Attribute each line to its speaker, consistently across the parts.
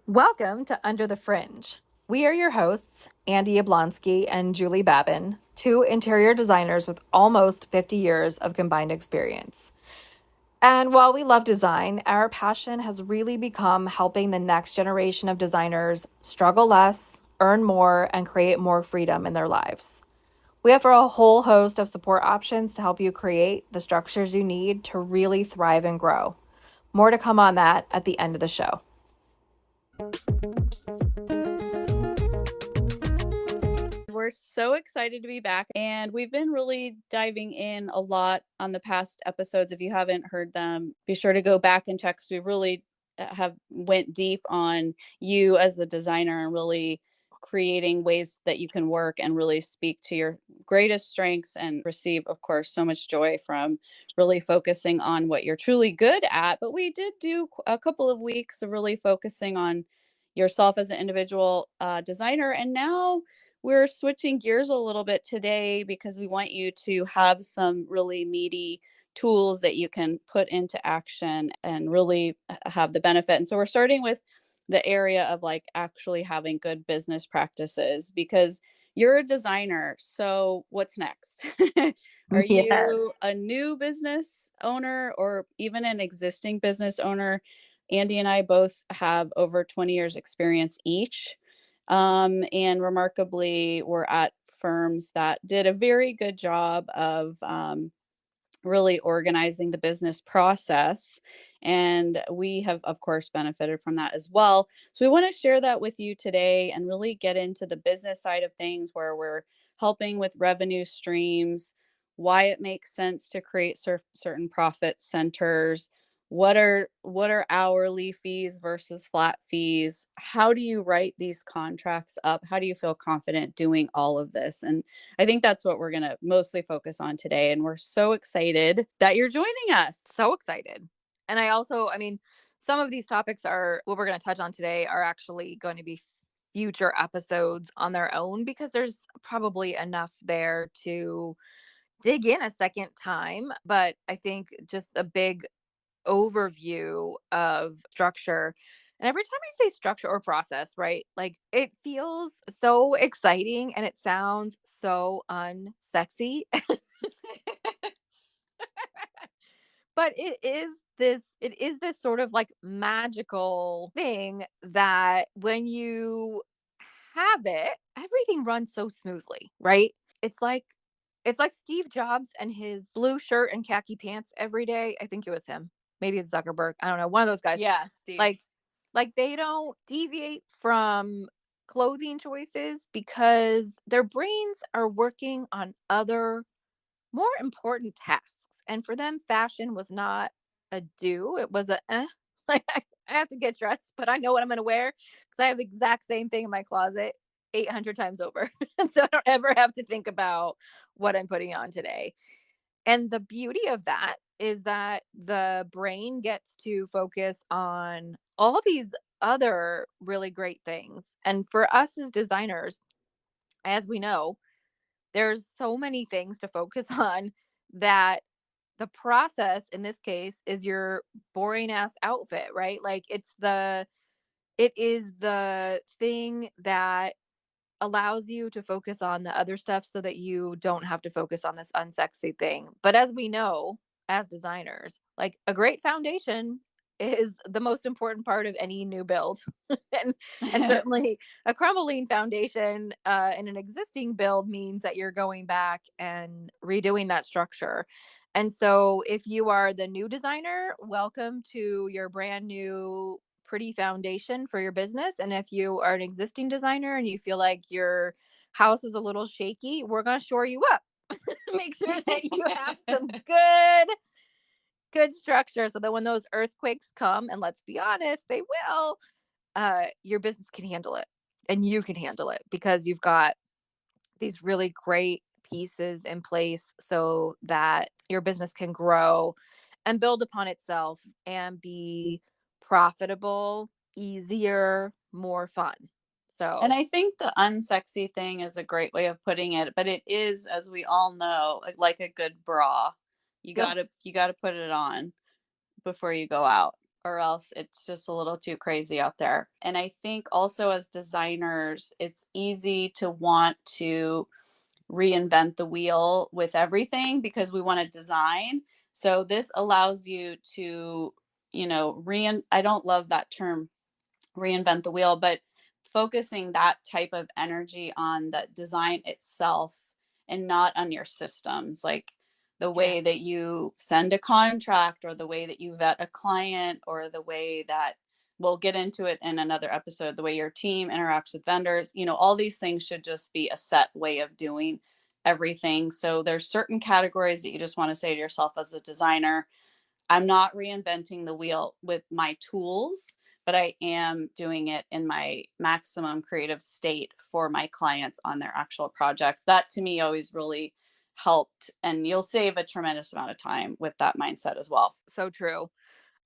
Speaker 1: Welcome to Under the Fringe. We are your hosts, Andy Yablonsky and Julie Babin, two interior designers with almost 50 years of combined experience. And while we love design, our passion has really become helping the next generation of designers struggle less, earn more, and create more freedom in their lives. We offer a whole host of support options to help you create the structures you need to really thrive and grow. More to come on that at the end of the show.
Speaker 2: We're so excited to be back, and we've been really diving in a lot on the past episodes. If you haven't heard them, be sure to go back and check, because we really have went deep on you as a designer and really creating ways that you can work and really speak to your greatest strengths and receive, of course, so much joy from really focusing on what you're truly good at. But we did do a couple of weeks of really focusing on yourself as an individual designer, and now we're switching gears a little bit today because we want you to have some really meaty tools that you can put into action and really have the benefit. And so we're starting with the area of like actually having good business practices, because you're a designer. So what's next? Are
Speaker 1: Yes.
Speaker 2: you a new business owner or even an existing business owner? Andy and I both have over 20 years experience each. And remarkably, we're at firms that did a very good job of really organizing the business process. And we have, of course, benefited from that as well. So we want to share that with you today and really get into the business side of things, where we're helping with revenue streams, why it makes sense to create certain profit centers, what are hourly fees versus flat fees, how do you write these contracts up, how do you feel confident doing all of this. And I think that's what we're going to mostly focus on today. And we're so excited that you're joining us.
Speaker 1: So excited. And some of these topics are what we're going to touch on today are actually going to be future episodes on their own, because there's probably enough there to dig in a second time. But I think just a big overview of structure. And every time I say structure or process, right? Like, it feels so exciting and it sounds so unsexy. But it is this sort of like magical thing that when you have it, everything runs so smoothly, right? It's like it's like Steve Jobs and his blue shirt and khaki pants every day. I think it was him. Maybe it's Zuckerberg. I don't know. One of those guys.
Speaker 2: Yeah, Steve.
Speaker 1: Like they don't deviate from clothing choices because their brains are working on other more important tasks. And for them, fashion was not a do, it was a like I have to get dressed, but I know what I'm gonna wear because I have the exact same thing in my closet 800 times over. And so I don't ever have to think about what I'm putting on today. And the beauty of that is that the brain gets to focus on all these other really great things. And for us as designers, as we know, there's so many things to focus on that the process in this case is your boring ass outfit, right? Like it is the thing that allows you to focus on the other stuff so that you don't have to focus on this unsexy thing. But as we know, as designers, like a great foundation is the most important part of any new build. and and certainly a crumbling foundation in an existing build means that you're going back and redoing that structure. And so if you are the new designer, welcome to your brand new pretty foundation for your business. And if you are an existing designer and you feel like your house is a little shaky, we're going to shore you up. Make sure that you have some good structure so that when those earthquakes come, and let's be honest, they will, your business can handle it and you can handle it because you've got these really great pieces in place so that your business can grow and build upon itself and be profitable, easier, more fun.
Speaker 2: And
Speaker 1: So,
Speaker 2: I think the unsexy thing is a great way of putting it, but it is, as we all know, like a good bra. You
Speaker 1: yep.
Speaker 2: gotta put it on. before you go out, or else it's just a little too crazy out there. And I think also as designers, it's easy to want to reinvent the wheel with everything because we want to design. So this allows you to, I don't love that term reinvent the wheel, but focusing that type of energy on the design itself and not on your systems, like the
Speaker 1: Yeah.
Speaker 2: way that you send a contract or the way that you vet a client or the way that we'll get into it in another episode, the way your team interacts with vendors, all these things should just be a set way of doing everything. So there's certain categories that you just want to say to yourself as a designer, I'm not reinventing the wheel with my tools, but I am doing it in my maximum creative state for my clients on their actual projects. That to me always really helped. And you'll save a tremendous amount of time with that mindset as well.
Speaker 1: So true.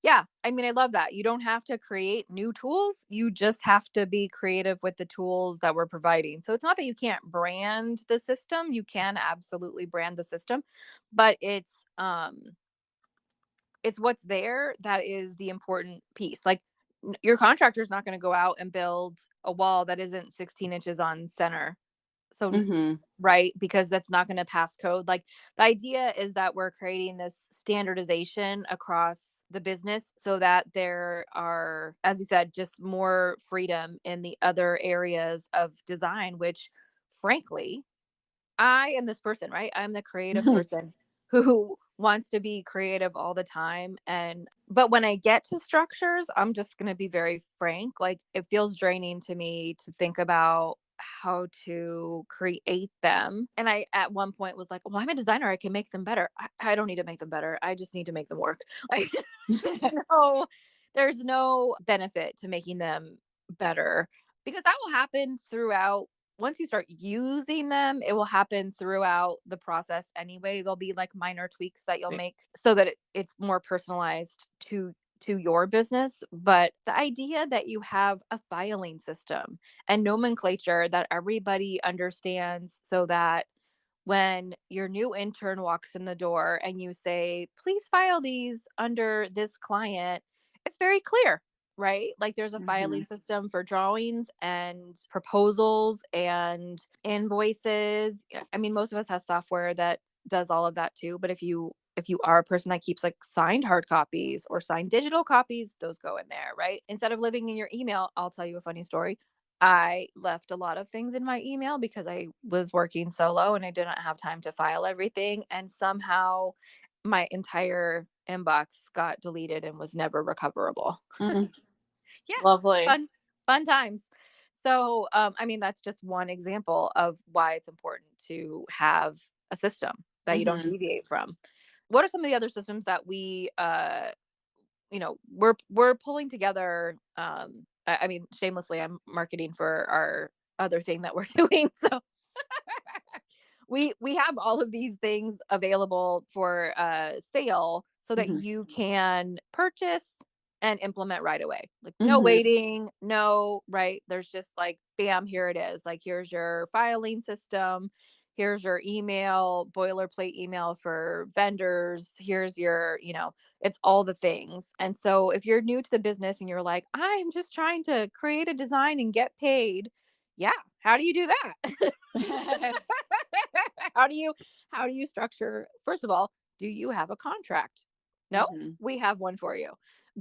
Speaker 1: Yeah, I mean, I love that. You don't have to create new tools. You just have to be creative with the tools that we're providing. So it's not that you can't brand the system. You can absolutely brand the system, but it's what's there that is the important piece. Like your contractor is not going to go out and build a wall that isn't 16 inches on center. So
Speaker 2: Hmm.
Speaker 1: right, because that's not gonna pass code. Like, the idea is that we're creating this standardization across the business so that there are, as you said, just more freedom in the other areas of design, which frankly I am this person, right? I'm the creative person who wants to be creative all the time. And, but when I get to structures, I'm just going to be very frank. Like, it feels draining to me to think about how to create them. And I, at one point, was like, well, I'm a designer. I can make them better. I don't need to make them better. I just need to make them work. Like, no, there's no benefit to making them better because that will happen throughout. Once you start using them, it will happen throughout the process anyway. There'll be like minor tweaks that you'll
Speaker 2: Right.
Speaker 1: make so that it's more personalized to your business. But the idea that you have a filing system and nomenclature that everybody understands so that when your new intern walks in the door and you say, please file these under this client, it's very clear, right? Like there's a
Speaker 2: Hmm.
Speaker 1: filing system for drawings and proposals and invoices. Yeah, I mean, most of us have software that does all of that too. But if you are a person that keeps like signed hard copies or signed digital copies, those go in there, right? Instead of living in your email, I'll tell you a funny story. I left a lot of things in my email because I was working solo and I didn't have time to file everything. And somehow my entire inbox got deleted and was never recoverable.
Speaker 2: Hmm.
Speaker 1: Yeah,
Speaker 2: Lovely.
Speaker 1: fun, fun times. So, I mean, that's just one example of why it's important to have a system that you don't
Speaker 2: Hmm.
Speaker 1: deviate from. What are some of the other systems that we're pulling together. I mean, shamelessly, I'm marketing for our other thing that we're doing. So we have all of these things available for sale so that
Speaker 2: Hmm.
Speaker 1: you can purchase and implement right away. Like no
Speaker 2: Hmm.
Speaker 1: waiting, no, right? There's just like bam, here it is. Like here's your filing system, here's your email, boilerplate email for vendors, here's your, it's all the things. And so if you're new to the business and you're like, I'm just trying to create a design and get paid, yeah, how do you do that? how do you how do you structure, first of all, do you have a contract? No,
Speaker 2: Hmm.
Speaker 1: we have one for you.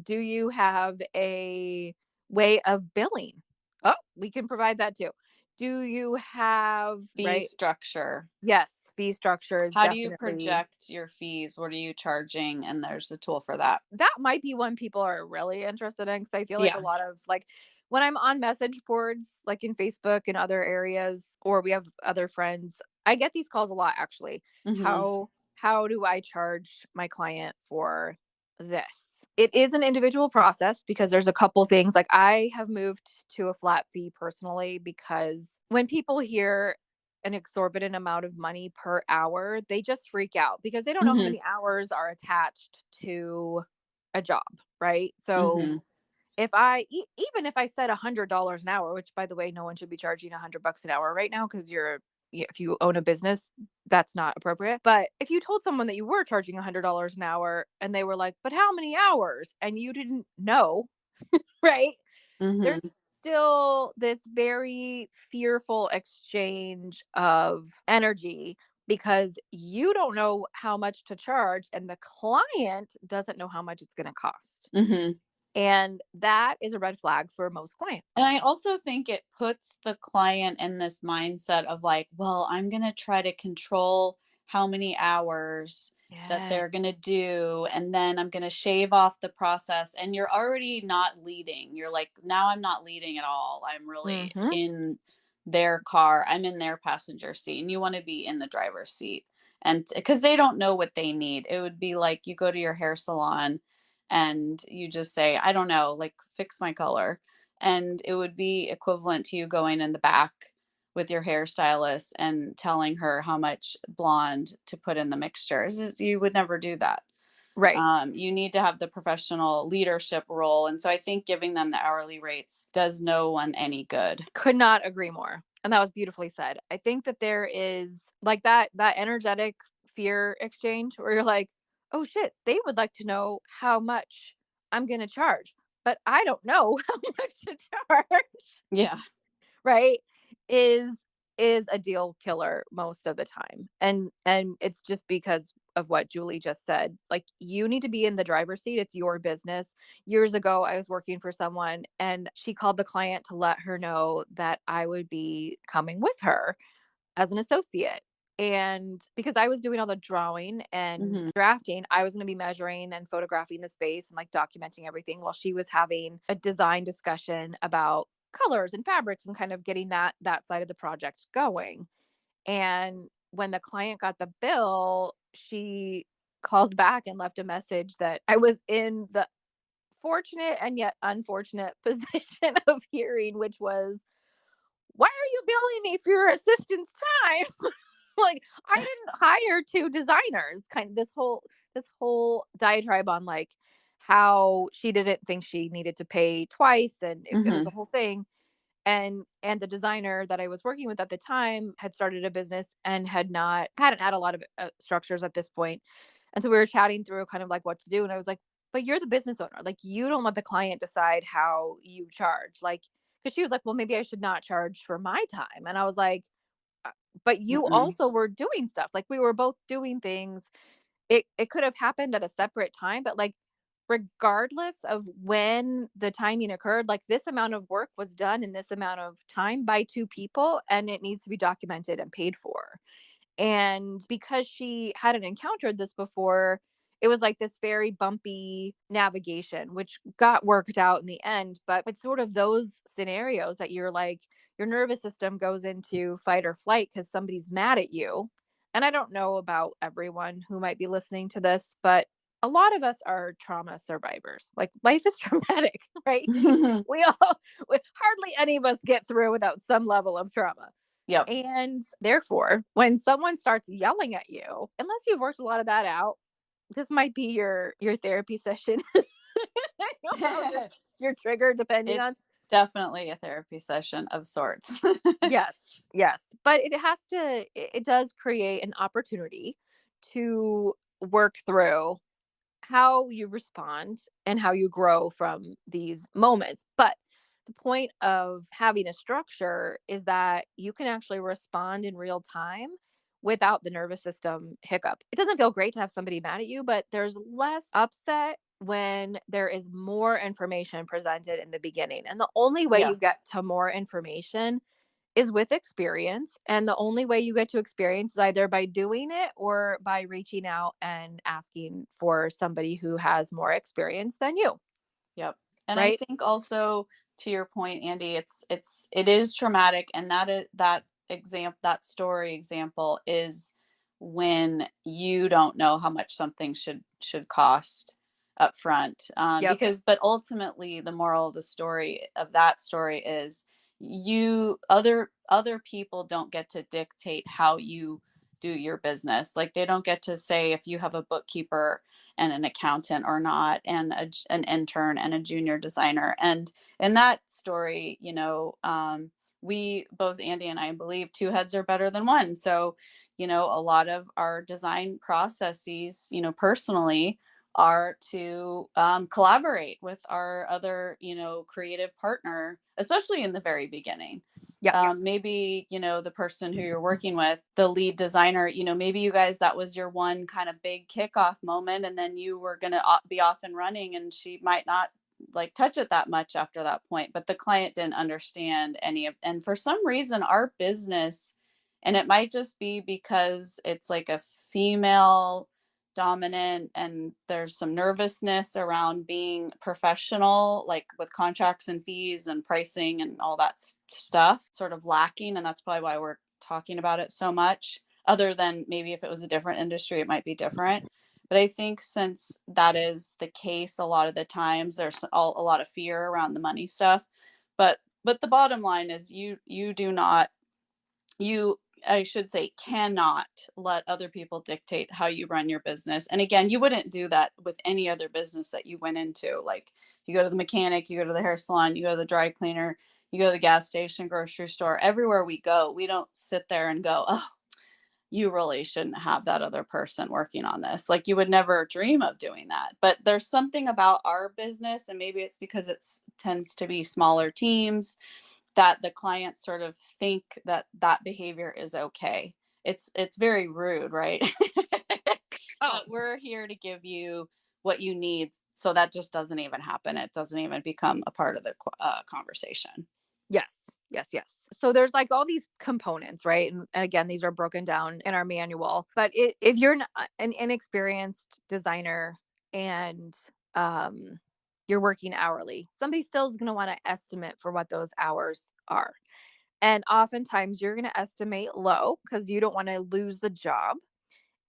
Speaker 1: Do you have a way of billing? Oh, we can provide that too. Do you have,
Speaker 2: Fee
Speaker 1: right?
Speaker 2: structure.
Speaker 1: Yes, fee structure is
Speaker 2: How do you
Speaker 1: definitely,
Speaker 2: project your fees? What are you charging? And there's a tool for that.
Speaker 1: that might be one people are really interested in because I feel like a
Speaker 2: Yeah.
Speaker 1: lot of like when I'm on message boards, like in Facebook and other areas, or we have other friends, I get these calls a lot actually.
Speaker 2: Hmm.
Speaker 1: How do I charge my client for this? It is an individual process because there's a couple things like I have moved to a flat fee personally because when people hear an exorbitant amount of money per hour, they just freak out because they don't know how
Speaker 2: Hmm.
Speaker 1: many hours are attached to a job, right? So
Speaker 2: Hmm.
Speaker 1: if even if I said $100 an hour, which by the way, no one should be charging $100 an hour right now because you're, if you own a business, that's not appropriate. But if you told someone that you were charging $100 an hour and they were like, "But how many hours?" and you didn't know, right? There's
Speaker 2: Mhm.
Speaker 1: still this very fearful exchange of energy because you don't know how much to charge and the client doesn't know how much it's going to cost.
Speaker 2: Mhm.
Speaker 1: And that is a red flag for most clients.
Speaker 2: And I also think it puts the client in this mindset of like, well, I'm going to try to control how many hours that
Speaker 1: Yeah.
Speaker 2: they're going to do. And then I'm going to shave off the process. And you're already not leading. You're like, now I'm not leading at all. I'm really
Speaker 1: Mhm.
Speaker 2: in their car, I'm in their passenger seat. And you want to be in the driver's seat. And because they don't know what they need, it would be like you go to your hair salon and you just say, I don't know, like fix my color, and it would be equivalent to you going in the back with your hairstylist and telling her how much blonde to put in the mixture. You would never do that.
Speaker 1: Right.
Speaker 2: You need to have the professional leadership role. And so I think giving them the hourly rates does no one any good.
Speaker 1: Could not agree more. And that was beautifully said. I think that there is like that energetic fear exchange where you're like, "Oh shit, they would like to know how much I'm going to charge, but I don't know how much to charge."
Speaker 2: Yeah.
Speaker 1: Right? Is is a deal killer most of the time. And it's just because of what Julie just said. Like you need to be in the driver's seat. It's your business. Years ago, I was working for someone and she called the client to let her know that I would be coming with her as an associate. And because I was doing all the drawing and
Speaker 2: Hmm.
Speaker 1: drafting, I was going to be measuring and photographing the space and like documenting everything while she was having a design discussion about colors and fabrics and kind of getting that side of the project going. And when the client got the bill, she called back and left a message that I was in the fortunate and yet unfortunate position of hearing, which was, "Why are you billing me for your assistant's time?" Like, I didn't hire 2 designers, kind of this whole diatribe on, like, how she didn't think she needed to pay twice, and it was a
Speaker 2: Hmm.
Speaker 1: whole thing, and the designer that I was working with at the time had started a business and hadn't had a lot of, structures at this point, and so we were chatting through kind of, like, what to do, and I was like, "But you're the business owner, like, you don't let the client decide how you charge," like, because she was like, "Well, maybe I should not charge for my time," and I was like, uh, but you
Speaker 2: Mm-mm.
Speaker 1: also were doing stuff. Like we were both doing things. It could have happened at a separate time, but like regardless of when the timing occurred, like this amount of work was done in this amount of time by 2 people and it needs to be documented and paid for. And because she hadn't encountered this before, it was like this very bumpy navigation, which got worked out in the end. But it's sort of those scenarios that you're like, your nervous system goes into fight or flight because somebody's mad at you. And I don't know about everyone who might be listening to this, but a lot of us are trauma survivors. Like life is traumatic, right? We all, hardly any of us get through without some level of trauma.
Speaker 2: Yep.
Speaker 1: And therefore, when someone starts yelling at you, unless you've worked a lot of that out, this might be your therapy session. Well, your trigger depending
Speaker 2: It's
Speaker 1: on.
Speaker 2: definitely a therapy session of sorts.
Speaker 1: Yes, yes. But it does create an opportunity to work through how you respond and how you grow from these moments. But the point of having a structure is that you can actually respond in real time without the nervous system hiccup. It doesn't feel great to have somebody mad at you, but there's less upset when there is more information presented in the beginning. And the only way
Speaker 2: Yeah.
Speaker 1: you get to more information is with experience, and the only way you get to experience is either by doing it or by reaching out and asking for somebody who has more experience than you,
Speaker 2: Yep. And I
Speaker 1: right?
Speaker 2: think also to your point, Andy, it is traumatic, and that story example is when you don't know how much something should cost up front.
Speaker 1: Yep.
Speaker 2: Because but ultimately the moral of the story of that story is you other people don't get to dictate how you do your business. Like they don't get to say if you have a bookkeeper and an accountant or not, and an intern and a junior designer. And in that story, we both, Andy and I, believe two heads are better than one. So, a lot of our design processes, personally, are to collaborate with our other, creative partner, especially in the very beginning.
Speaker 1: Yep.
Speaker 2: Maybe, the person who you're working with, the lead designer, maybe you guys, that was your one kind of big kickoff moment, and then you were going to be off and running, and she might not like touch it that much after that point, but the client didn't understand any of, and for some reason our business, and it might just be because it's like a female dominant and there's some nervousness around being professional, like with contracts and fees and pricing and all that stuff sort of lacking, and that's probably why we're talking about it so much. Other than maybe if it was a different industry it might be different, but I think since that is the case, a lot of the times there's a lot of fear around the money stuff. But the bottom line is you do not, you, I should say, cannot let other people dictate how you run your business. And again, you wouldn't do that with any other business that you went into. Like, you go to the mechanic, you go to the hair salon, you go to the dry cleaner, you go to the gas station, grocery store, everywhere we go, we don't sit there and go, "Oh, you really shouldn't have that other person working on this." Like, you would never dream of doing that. But there's something about our business, and maybe it's because it's tends to be smaller teams, that the clients sort of think that that behavior is okay. It's very rude, right?
Speaker 1: Oh,
Speaker 2: But we're here to give you what you need, so that just doesn't even happen. It doesn't even become a part of the conversation.
Speaker 1: yes. Yes, yes. So there's like all these components, right? And again, these are broken down in our manual. But if you're an inexperienced designer and um, you're working hourly, somebody still is going to want to estimate for what those hours are. And oftentimes you're going to estimate low because you don't want to lose the job.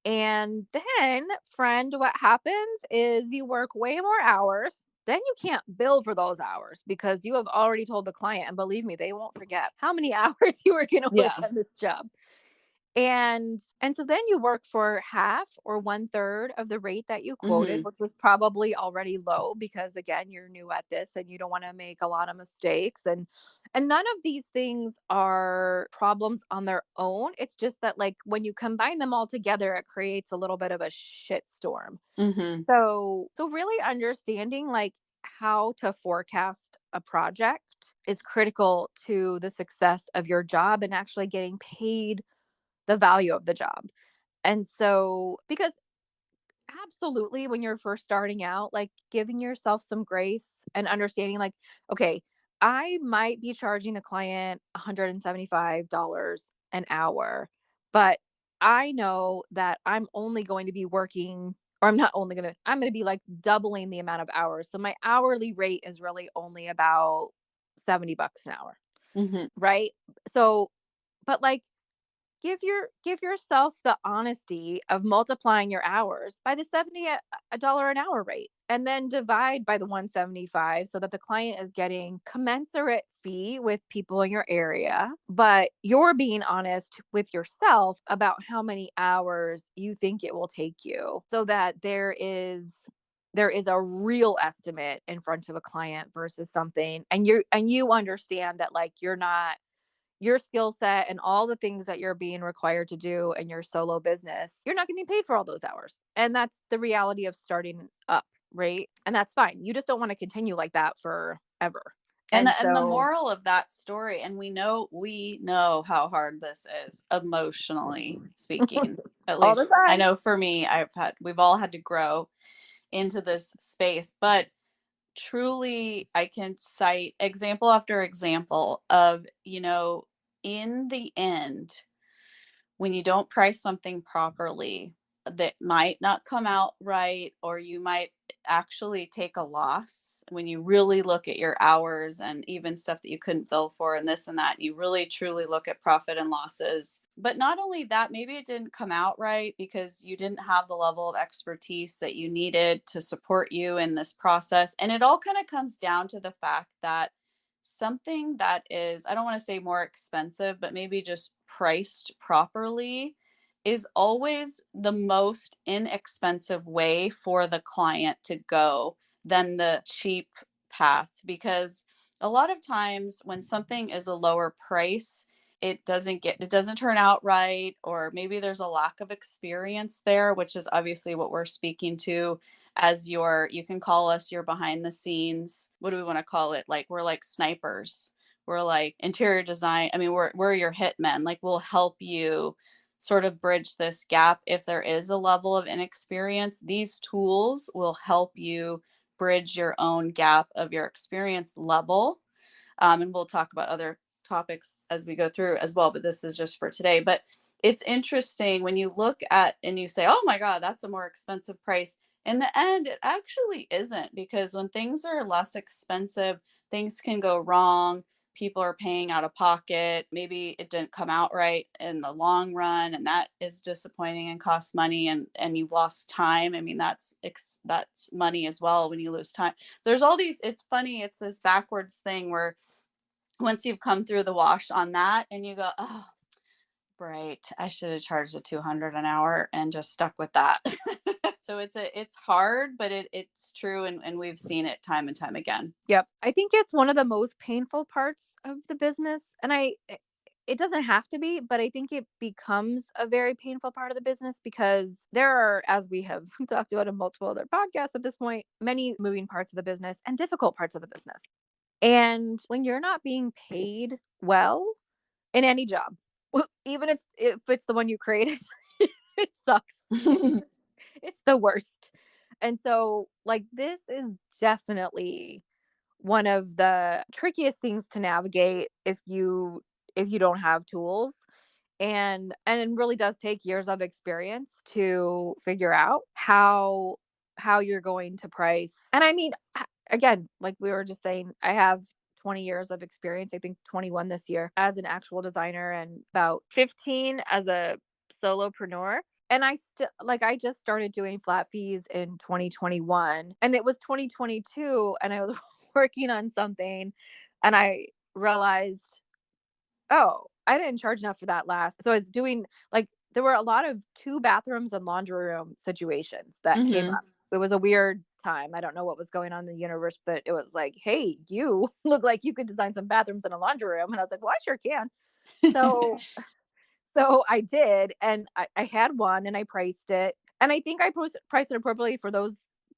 Speaker 1: And then, friend, what happens is you work way more hours. Then you can't bill for those hours because you have already told the client. And believe me, they won't forget how many hours you were going to work
Speaker 2: Yeah.
Speaker 1: on this job. And so then you work for half or one third of the rate that you quoted,
Speaker 2: Mhm.
Speaker 1: which was probably already low because again, you're new at this and you don't want to make a lot of mistakes. And none of these things are problems on their own. It's just that like when you combine them all together, it creates a little bit of a shit storm.
Speaker 2: Mhm.
Speaker 1: So really understanding like how to forecast a project is critical to the success of your job and actually getting paid the value of the job. And so, because absolutely when you're first starting out, like giving yourself some grace and understanding, like, okay, I might be charging the client $175 an hour, but I know that I'm only going to be working, or I'm not only going to, I'm going to be like doubling the amount of hours. So my hourly rate is really only about $70 an hour.
Speaker 2: Mhm.
Speaker 1: Right. So, but like, give yourself the honesty of multiplying your hours by the 70 a dollar an hour rate and then divide by the 175 so that the client is getting commensurate fee with people in your area, but you're being honest with yourself about how many hours you think it will take you so that there is a real estimate in front of a client versus something, and you understand that like you're not, your skill set and all the things that you're being required to do in your solo business, you're not getting paid for all those hours. And that's the reality of starting up, right? And that's fine. You just don't want to continue like that forever.
Speaker 2: And
Speaker 1: And
Speaker 2: the
Speaker 1: so
Speaker 2: moral of that story, and we know how hard this is emotionally speaking. At
Speaker 1: all the
Speaker 2: least I
Speaker 1: time.
Speaker 2: know for me, we've all had to grow into this space, but truly I can cite example after example of, in the end, when you don't price something properly, that might not come out right, or you might actually take a loss when you really look at your hours and even stuff that you couldn't bill for and this and that. You really truly look at profit and losses. But not only that, maybe it didn't come out right because you didn't have the level of expertise that you needed to support you in this process. And it all kind of comes down to the fact that something that is, I don't want to say more expensive, but maybe just priced properly, is always the most inexpensive way for the client to go than the cheap path. Because A lot of times when something is a lower price, it doesn't turn out right, or maybe there's a lack of experience there, which is obviously what we're speaking to as your, you can call us your behind the scenes. What do we want to call it? Like we're like snipers. We're like interior design. I mean, we're your hitmen. Like we'll help you sort of bridge this gap if there is a level of inexperience. These tools will help you bridge your own gap of your experience level. And we'll talk about other topics as we go through as well, but this is just for today. But it's interesting when you look at and you say, oh my God, that's a more expensive price. In the end, it actually isn't, because when things are less expensive, things can go wrong. People are paying out of pocket. Maybe it didn't come out right in the long run, and that is disappointing and costs money, and you've lost time. I mean, that's money as well when you lose time. There's all these, it's funny, it's this backwards thing where once you've come through the wash on that and you go, oh, right, I should have charged a 200 an hour and just stuck with that. So it's hard, but it's true, and we've seen it time and time again.
Speaker 1: Yep. I think it's one of the most painful parts of the business, and it doesn't have to be, but I think it becomes a very painful part of the business because there are, as we have talked about in multiple other podcasts at this point, many moving parts of the business and difficult parts of the business. And when you're not being paid well in any job, even if it's the one you created, it sucks. It's the worst. And so, like, this is definitely one of the trickiest things to navigate if you don't have tools, and it really does take years of experience to figure out how you're going to price. And I mean, again, like we were just saying, I have 20 years of experience, I think 21 this year, as an actual designer and about 15 as a solopreneur. And I just started doing flat fees in 2021, and it was 2022, and I was working on something, and I realized, oh, I didn't charge enough for that last. So I was doing like there were a lot of 2 bathrooms and laundry room situations that came
Speaker 2: Hmm.
Speaker 1: up. It was a weird time. I don't know what was going on in the universe, but it was like, "Hey, you look like you could design some bathrooms and a laundry room." And I was like, "Well, I sure can." So so I did, and I had one and I priced it. And I think I priced it appropriately for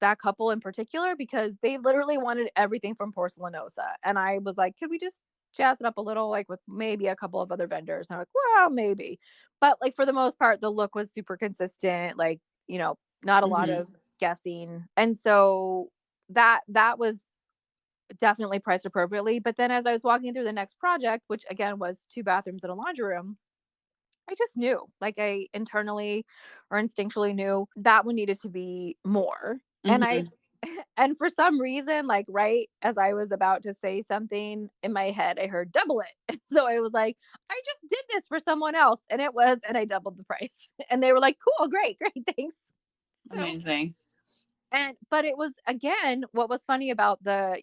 Speaker 1: that couple in particular because they literally wanted everything from porcelanosa. And I was like, could we just jazz it up a little, like with maybe a couple of other vendors? And I'm like, well, maybe. But like for the most part, the look was super consistent, like, not a lot
Speaker 2: Hmm.
Speaker 1: of guessing. And so that was definitely priced appropriately. But then as I was walking through the next project, which again was 2 bathrooms and a laundry room, I just knew, like I internally or instinctually knew that one needed to be more. And I
Speaker 2: Hmm.
Speaker 1: and for some reason, like right as I was about to say something in my head, I heard double it. And so I was like, I just did this for someone else. And I doubled the price. And they were like, cool, great, great, thanks. So
Speaker 2: Amazing.
Speaker 1: but it was again, what was funny about the,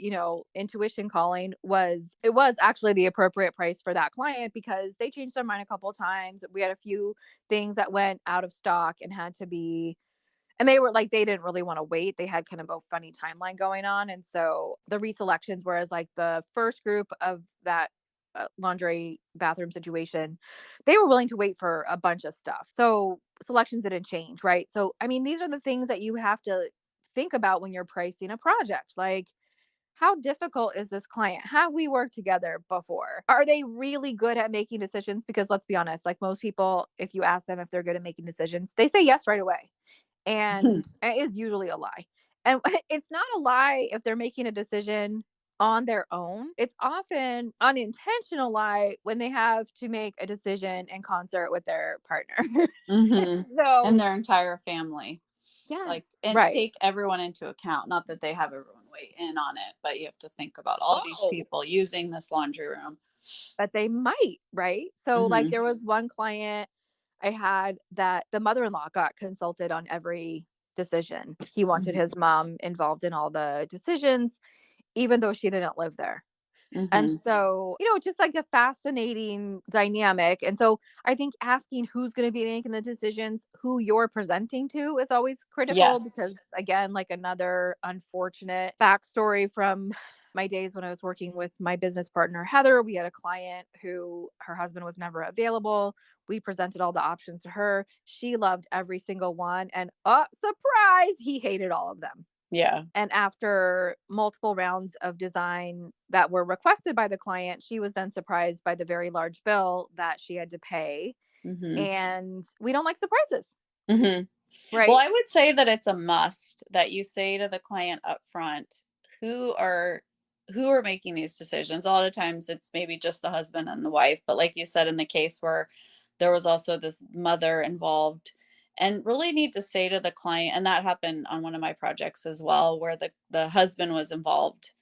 Speaker 1: intuition calling was it was actually the appropriate price for that client because they changed their mind a couple of times. We had a few things that went out of stock and had to be and they were like they didn't really want to wait. They had kind of a funny timeline going on. And so the reselections, whereas like the first group of that laundry bathroom situation, they were willing to wait for a bunch of stuff. So selections didn't change, right? So I mean, these are the things that you have to think about when you're pricing a project. Like, how difficult is this client? Have we worked together before? Are they really good at making decisions? Because let's be honest, like most people, if you ask them if they're good at making decisions, they say yes right away, and it is usually a lie. And it's not a lie if they're making a decision on their own. It's often unintentional lie when they have to make a decision in concert with their partner.
Speaker 2: Hmm.
Speaker 1: So,
Speaker 2: And their entire family.
Speaker 1: yes,
Speaker 2: Like, and
Speaker 1: right.
Speaker 2: take everyone into account. Not that they have everyone weigh in on it, but you have to think about all these
Speaker 1: Oh,
Speaker 2: people using this laundry room.
Speaker 1: but they might, right? So, like,
Speaker 2: Hmm.
Speaker 1: there was one client I had that the mother-in-law got consulted on every decision. He wanted his mom involved in all the decisions, even though she didn't live there. And
Speaker 2: Hmm.
Speaker 1: so, just like a fascinating dynamic. And so I think asking who's going to be making the decisions, who you're presenting to is always critical
Speaker 2: Yes.
Speaker 1: because, again, like another unfortunate backstory from my days when I was working with my business partner, Heather, we had a client who her husband was never available. We presented all the options to her. She loved every single one. And surprise, he hated all of them.
Speaker 2: Yeah.
Speaker 1: And after multiple rounds of design that were requested by the client, she was then surprised by the very large bill that she had to pay.
Speaker 2: Mhm.
Speaker 1: And we don't like surprises,
Speaker 2: Mhm. Well,
Speaker 1: right?
Speaker 2: I would say that it's a must that you say to the client up front who are who are making these decisions. A lot of times it's maybe just the husband and the wife, but like you said, in the case where there was also this mother involved, and really need to say to the client, and that happened on one of my projects as well, where the husband was involved,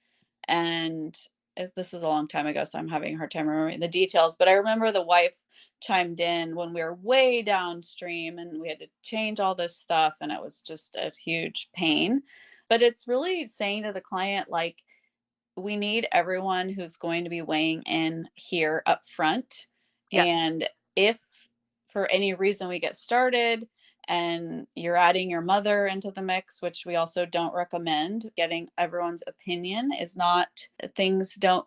Speaker 2: and as this was a long time ago, so I'm having a hard time remembering the details, but I remember the wife chimed in when we were way downstream and we had to change all this stuff, and it was just a huge pain. But it's really saying to the client, like, we need everyone who's going to be weighing in here up front.
Speaker 1: Yes,
Speaker 2: And if for any reason we get started and you're adding your mother into the mix, which we also don't recommend, getting everyone's opinion is not things don't,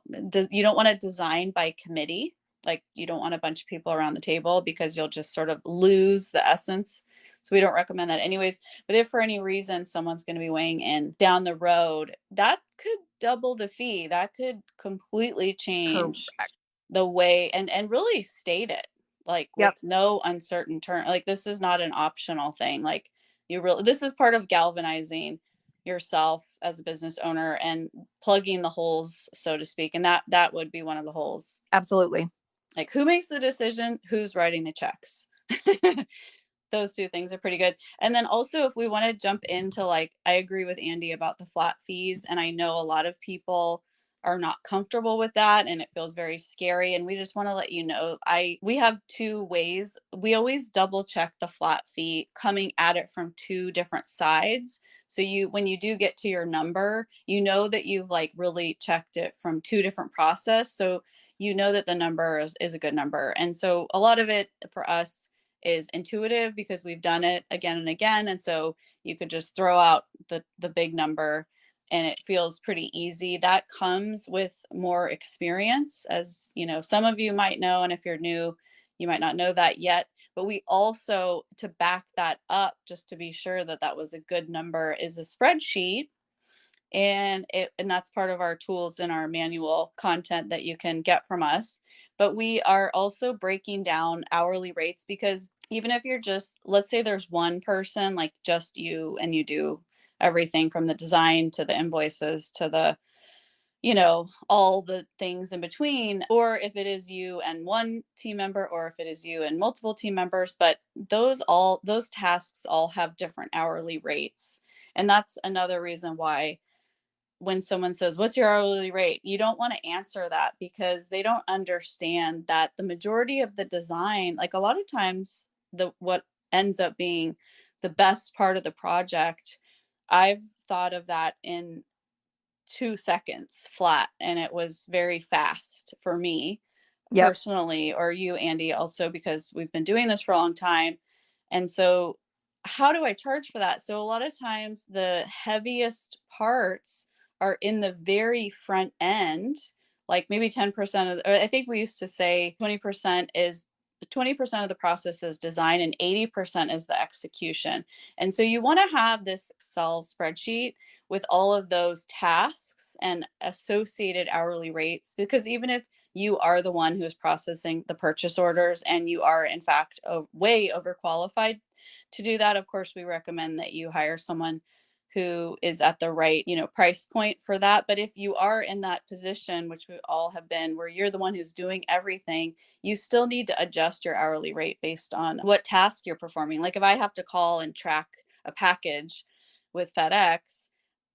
Speaker 2: you don't want to design by committee. Like, you don't want a bunch of people around the table because you'll just sort of lose the essence. So we don't recommend that anyways. But if for any reason someone's going to be weighing in down the road, that could double the fee. That could completely change
Speaker 1: correct.
Speaker 2: the way, and really state it like with
Speaker 1: Yep,
Speaker 2: no uncertain term. Like, this is not an optional thing. Like, you really, this is part of galvanizing yourself as a business owner and plugging the holes, so to speak. And that would be one of the holes.
Speaker 1: absolutely.
Speaker 2: Like, who makes the decision? Who's writing the checks? Those 2 things are pretty good. And then also, if we wanna jump into, like, I agree with Andy about the flat fees, and I know a lot of people are not comfortable with that, and it feels very scary, and we just wanna let you know, I we have 2 ways. We always double check the flat fee coming at it from 2 different sides. So you, when you do get to your number, you know that you've, like, really checked it from 2 different process, so you know that the number is a good number. And so a lot of it for us is intuitive because we've done it again and again, and so you could just throw out the big number and it feels pretty easy. That comes with more experience, as you know, some of you might know, and if you're new, you might not know that yet. But we also, to back that up, just to be sure that that was a good number, is a spreadsheet, and that's part of our tools in our manual content that you can get from us. But we are also breaking down hourly rates, because even if you're just, let's say there's one person, like just you, and you do everything from the design to the invoices to the, all the things in between, or if it is you and one team member, or if it is you and multiple team members, but those tasks all have different hourly rates. And that's another reason why when someone says, "What's your hourly rate?" You don't want to answer that, because they don't understand that the majority of the design, like a lot of times, the what ends up being the best part of the project, I've thought of that in 2 seconds flat, and it was very fast for me
Speaker 1: Yep,
Speaker 2: personally, or you, Andy, also because we've been doing this for a long time. And so, how do I charge for that? So, a lot of times, the heaviest parts are in the very front end, like maybe 10% of I think we used to say 20% of the process is design and 80% is the execution. And so you want to have this Excel spreadsheet with all of those tasks and associated hourly rates, because even if you are the one who is processing the purchase orders and you are in fact way overqualified to do that, of course we recommend that you hire someone who is at the right, price point for that. But if you are in that position, which we all have been, where you're the one who's doing everything, you still need to adjust your hourly rate based on what task you're performing. Like, if I have to call and track a package with FedEx,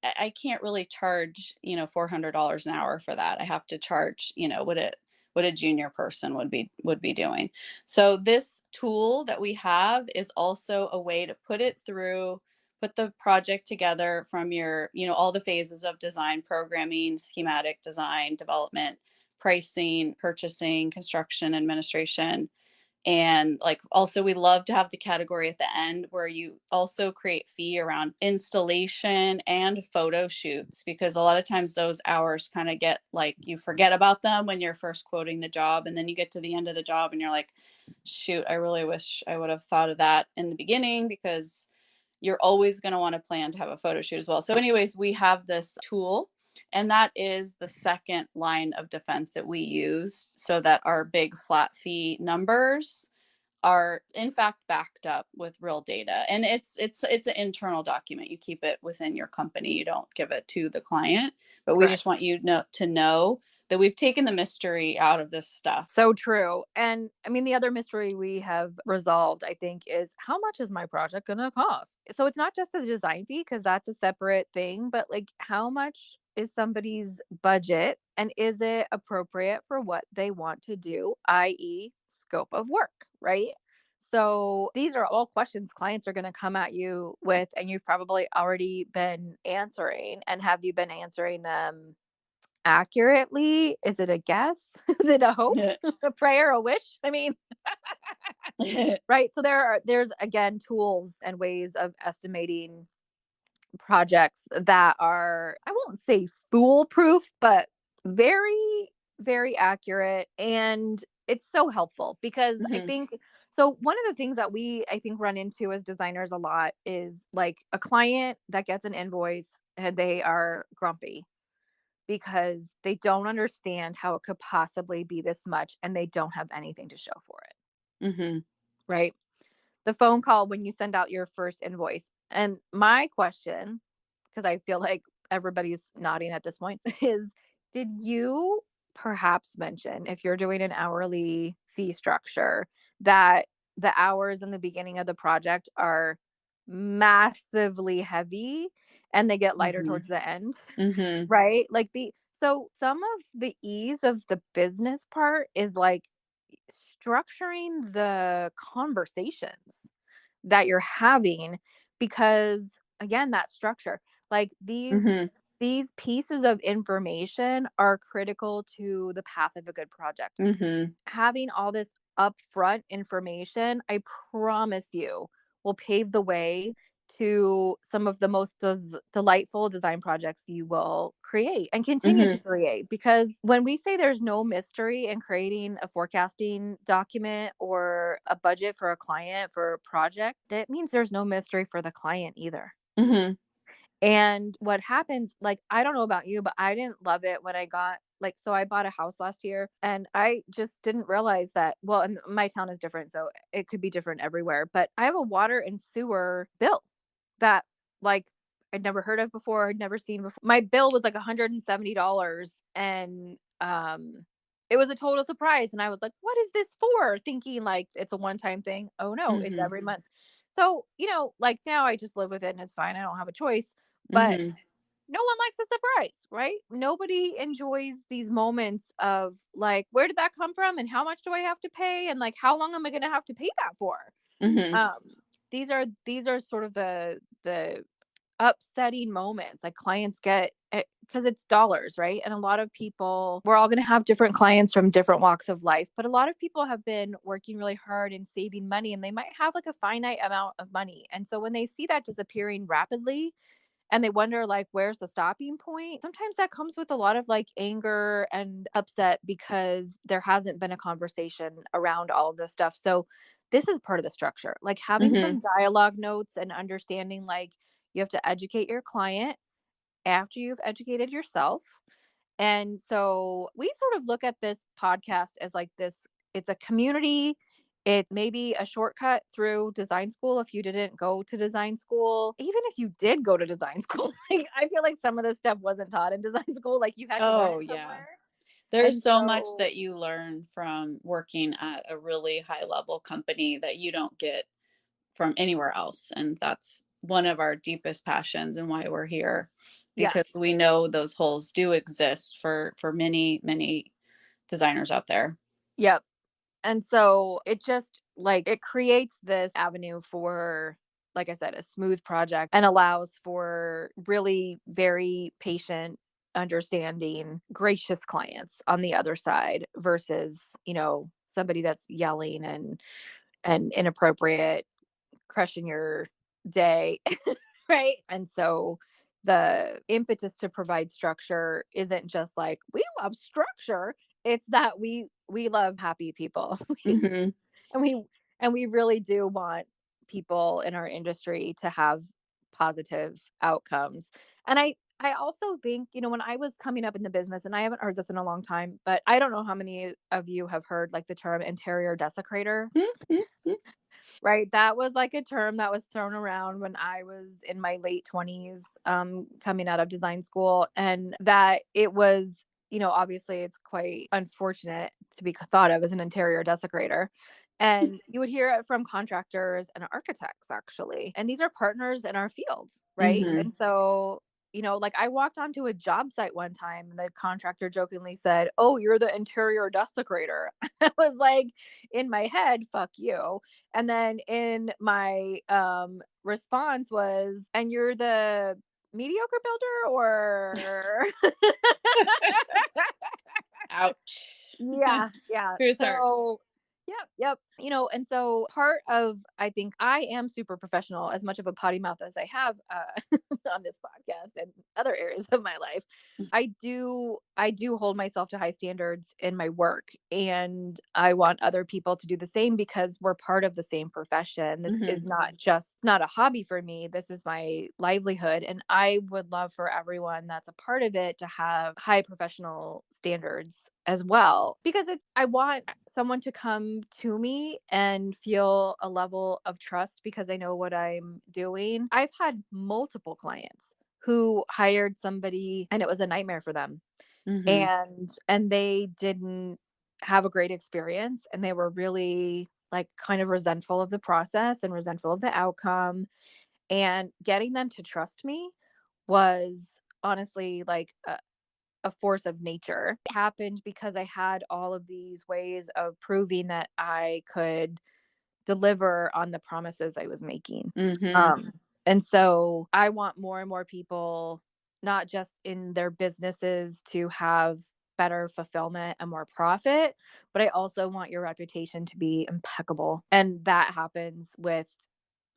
Speaker 2: I can't really charge, $400 an hour for that. I have to charge, what a junior person would be doing. So this tool that we have is also a way to put the project together from your, all the phases of design: programming, schematic design, development, pricing, purchasing, construction, administration, And like also we love to have the category at the end where you also create fee around installation and photo shoots, because a lot of times those hours kind of get like you forget about them when you're first quoting the job, and then you get to the end of the job and you're like, shoot, I really wish I would have thought of that in the beginning, because you're always going to want to plan to have a photo shoot as well. So anyways, we have this tool, and that is the second line of defense that we use, so that our big flat fee numbers are in fact backed up with real data. And it's an internal document. You keep it within your company, you don't give it to the client, but we just
Speaker 1: Correct.
Speaker 2: want you to know that we've taken the mystery out of this stuff.
Speaker 1: So true. And I mean, the other mystery we have resolved, I think, is how much is my project going to cost? So it's not just the design fee, because that's a separate thing, but like how much is somebody's budget and is it appropriate for what they want to do, i.e., scope of work, right? So these are all questions clients are going to come at you with, and you've probably already been answering. And have you been answering them accurately? Is it a guess? Is it a hope? A prayer, a wish? I mean, right? So there's again tools and ways of estimating projects that are, I won't say foolproof, but very very accurate, and it's so helpful because I
Speaker 2: Mhm,
Speaker 1: think so one of the things that we I think run into as designers a lot is like a client that gets an invoice and they are grumpy because they don't understand how it could possibly be this much and they don't have anything to show for it,
Speaker 2: mhm,
Speaker 1: right? The phone call when you send out your first invoice. And my question, because I feel like everybody's nodding at this point, is did you perhaps mention if you're doing an hourly fee structure that the hours in the beginning of the project are massively heavy and they get lighter
Speaker 2: mhm,
Speaker 1: towards the end?
Speaker 2: mhm,
Speaker 1: Right? Like the so some of the ease of the business part is like structuring the conversations that you're having because again that structure like
Speaker 2: mhm,
Speaker 1: these pieces of information are critical to the path of a good project.
Speaker 2: mhm,
Speaker 1: Having all this upfront information, I promise you, will pave the way to some of the most delightful design projects you will create and continue to
Speaker 2: mhm,
Speaker 1: create. Because when we say there's no mystery in creating a forecasting document or a budget for a client for a project, that means there's no mystery for the client either.
Speaker 2: mhm,
Speaker 1: And what happens, like, I don't know about you, but I didn't love it when I got like, so I bought a house last year and I just didn't realize that, well, and my town is different, so it could be different everywhere, but I have a water and sewer bill that, like, I'd never heard of before, I'd never seen before. My bill was like $170 and it was a total surprise. And I was like, what is this for? Thinking like it's a one time thing. Oh no, it's
Speaker 2: mhm,
Speaker 1: every month. So, like now I just live with it and it's fine. I don't have a choice. But
Speaker 2: mhm,
Speaker 1: no one likes a surprise, right? Nobody enjoys these moments of like, where did that come from? And how much do I have to pay? And like, how long am I going to have to pay that for?
Speaker 2: mhm,
Speaker 1: Um, these are sort of the upsetting moments like clients get because it's dollars, right? And a lot of people, we're all going to have different clients from different walks of life, but a lot of people have been working really hard and saving money and they might have like a finite amount of money. And so when they see that disappearing rapidly, and they wonder like where's the stopping point, sometimes that comes with a lot of like anger and upset because there hasn't been a conversation around all of this stuff. So this is part of the structure, like having
Speaker 2: mhm,
Speaker 1: some dialogue notes and understanding like you have to educate your client after you've educated yourself. And so we sort of look at this podcast as like this, it's a community. It may be a shortcut through design school if you didn't go to design school. Even if you did go to design school, like I feel like some of this stuff wasn't taught in design school, like you had to learn
Speaker 2: oh
Speaker 1: it
Speaker 2: yeah.
Speaker 1: somewhere.
Speaker 2: There's
Speaker 1: And
Speaker 2: so much
Speaker 1: so,
Speaker 2: that you learn from working at a really high level company that you don't get from anywhere else. And that's one of our deepest passions and why we're here, because
Speaker 1: yes.
Speaker 2: we know those holes do exist for many, many designers out there.
Speaker 1: Yep. And so it just like it creates this avenue for, like I said, a smooth project and allows for really very patient, understanding, gracious clients on the other side versus, somebody that's yelling and inappropriate, crushing your day, right? And so the impetus to provide structure isn't just like we love structure, it's that we love happy people.
Speaker 2: Mhm.
Speaker 1: And we really do want people in our industry to have positive outcomes. And I also think, when I was coming up in the business, and I haven't heard this in a long time, but I don't know how many of you have heard like the term interior desecrator. Right, that was, like, a term that was thrown around when I was in my late 20s, coming out of design school, and that it was obviously, it's quite unfortunate to be thought of as an interior desecrator, and you would hear it from contractors and architects, actually, and these are partners in our field, right?
Speaker 2: Mhm.
Speaker 1: And so, like, I walked onto a job site one time, and the contractor jokingly said, "Oh, you're the interior desecrator." I was like, in my head, "Fuck you." And then in my, response was, "And you're the mediocre builder, or?"
Speaker 2: Ouch.
Speaker 1: Yeah, yeah.
Speaker 2: Truth hurts.
Speaker 1: So, yep, yep. And so part of I think I am super professional, as much of a potty mouth as I have on this podcast and other areas of my life. I do hold myself to high standards in my work, and I want other people to do the same because we're part of the same profession. This
Speaker 2: Mhm.
Speaker 1: is not a hobby for me. This is my livelihood, and I would love for everyone that's a part of it to have high professional standards as well, because I want someone to come to me and feel a level of trust because I know what I'm doing. I've had multiple clients who hired somebody and it was a nightmare for them,
Speaker 2: Mhm.
Speaker 1: and they didn't have a great experience, and they were really, like, kind of resentful of the process and resentful of the outcome, and getting them to trust me was honestly like a force of nature. It happened because I had all of these ways of proving that I could deliver on the promises I was making.
Speaker 2: Mhm.
Speaker 1: Um, and so I want more and more people, not just in their businesses, to have better fulfillment and more profit, but I also want your reputation to be impeccable. And that happens with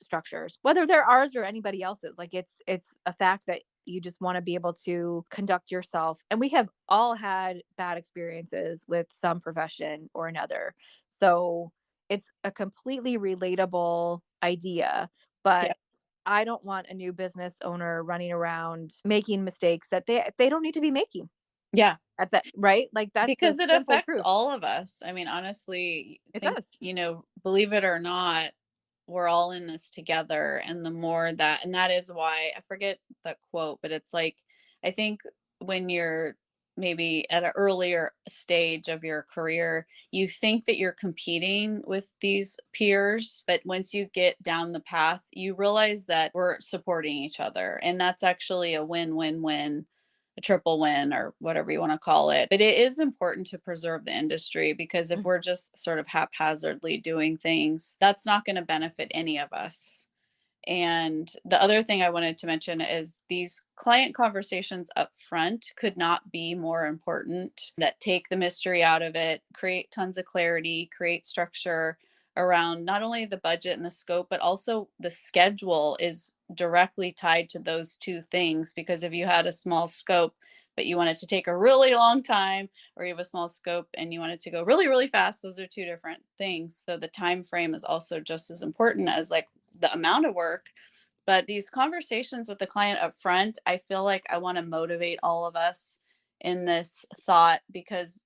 Speaker 1: structures, whether they're ours or anybody else's. Like, it's a fact that you just want to be able to conduct yourself. And we have all had bad experiences with some profession or another. So it's a completely relatable idea,
Speaker 2: Yeah.
Speaker 1: but I don't want a new business owner running around making mistakes that they don't need to be making
Speaker 2: Yeah.
Speaker 1: at that, right? Like, that's the
Speaker 2: Because it
Speaker 1: simple
Speaker 2: affects
Speaker 1: truth.
Speaker 2: all of us. I mean, honestly,
Speaker 1: It
Speaker 2: think,
Speaker 1: does.
Speaker 2: believe it or not, we're all in this together. And the more that, and that is why I forget the quote, but it's like, I think when you're maybe at an earlier stage of your career, you think that you're competing with these peers. But once you get down the path, you realize that we're supporting each other. And that's actually a win win win, a triple win, or whatever you want to call it. But it is important to preserve the industry, because if
Speaker 1: Mhm.
Speaker 2: we're just sort of haphazardly doing things, that's not going to benefit any of us. And the other thing I wanted to mention is these client conversations up front could not be more important, that take the mystery out of it, create tons of clarity, create structure around not only the budget and the scope, but also the schedule is directly tied to those two things. Because if you had a small scope, but you want it to take a really long time, or you have a small scope and you want it to go really, really fast, those are two different things. So the time frame is also just as important as like the amount of work. But these conversations with the client up front, I feel like I want to motivate all of us in this thought, because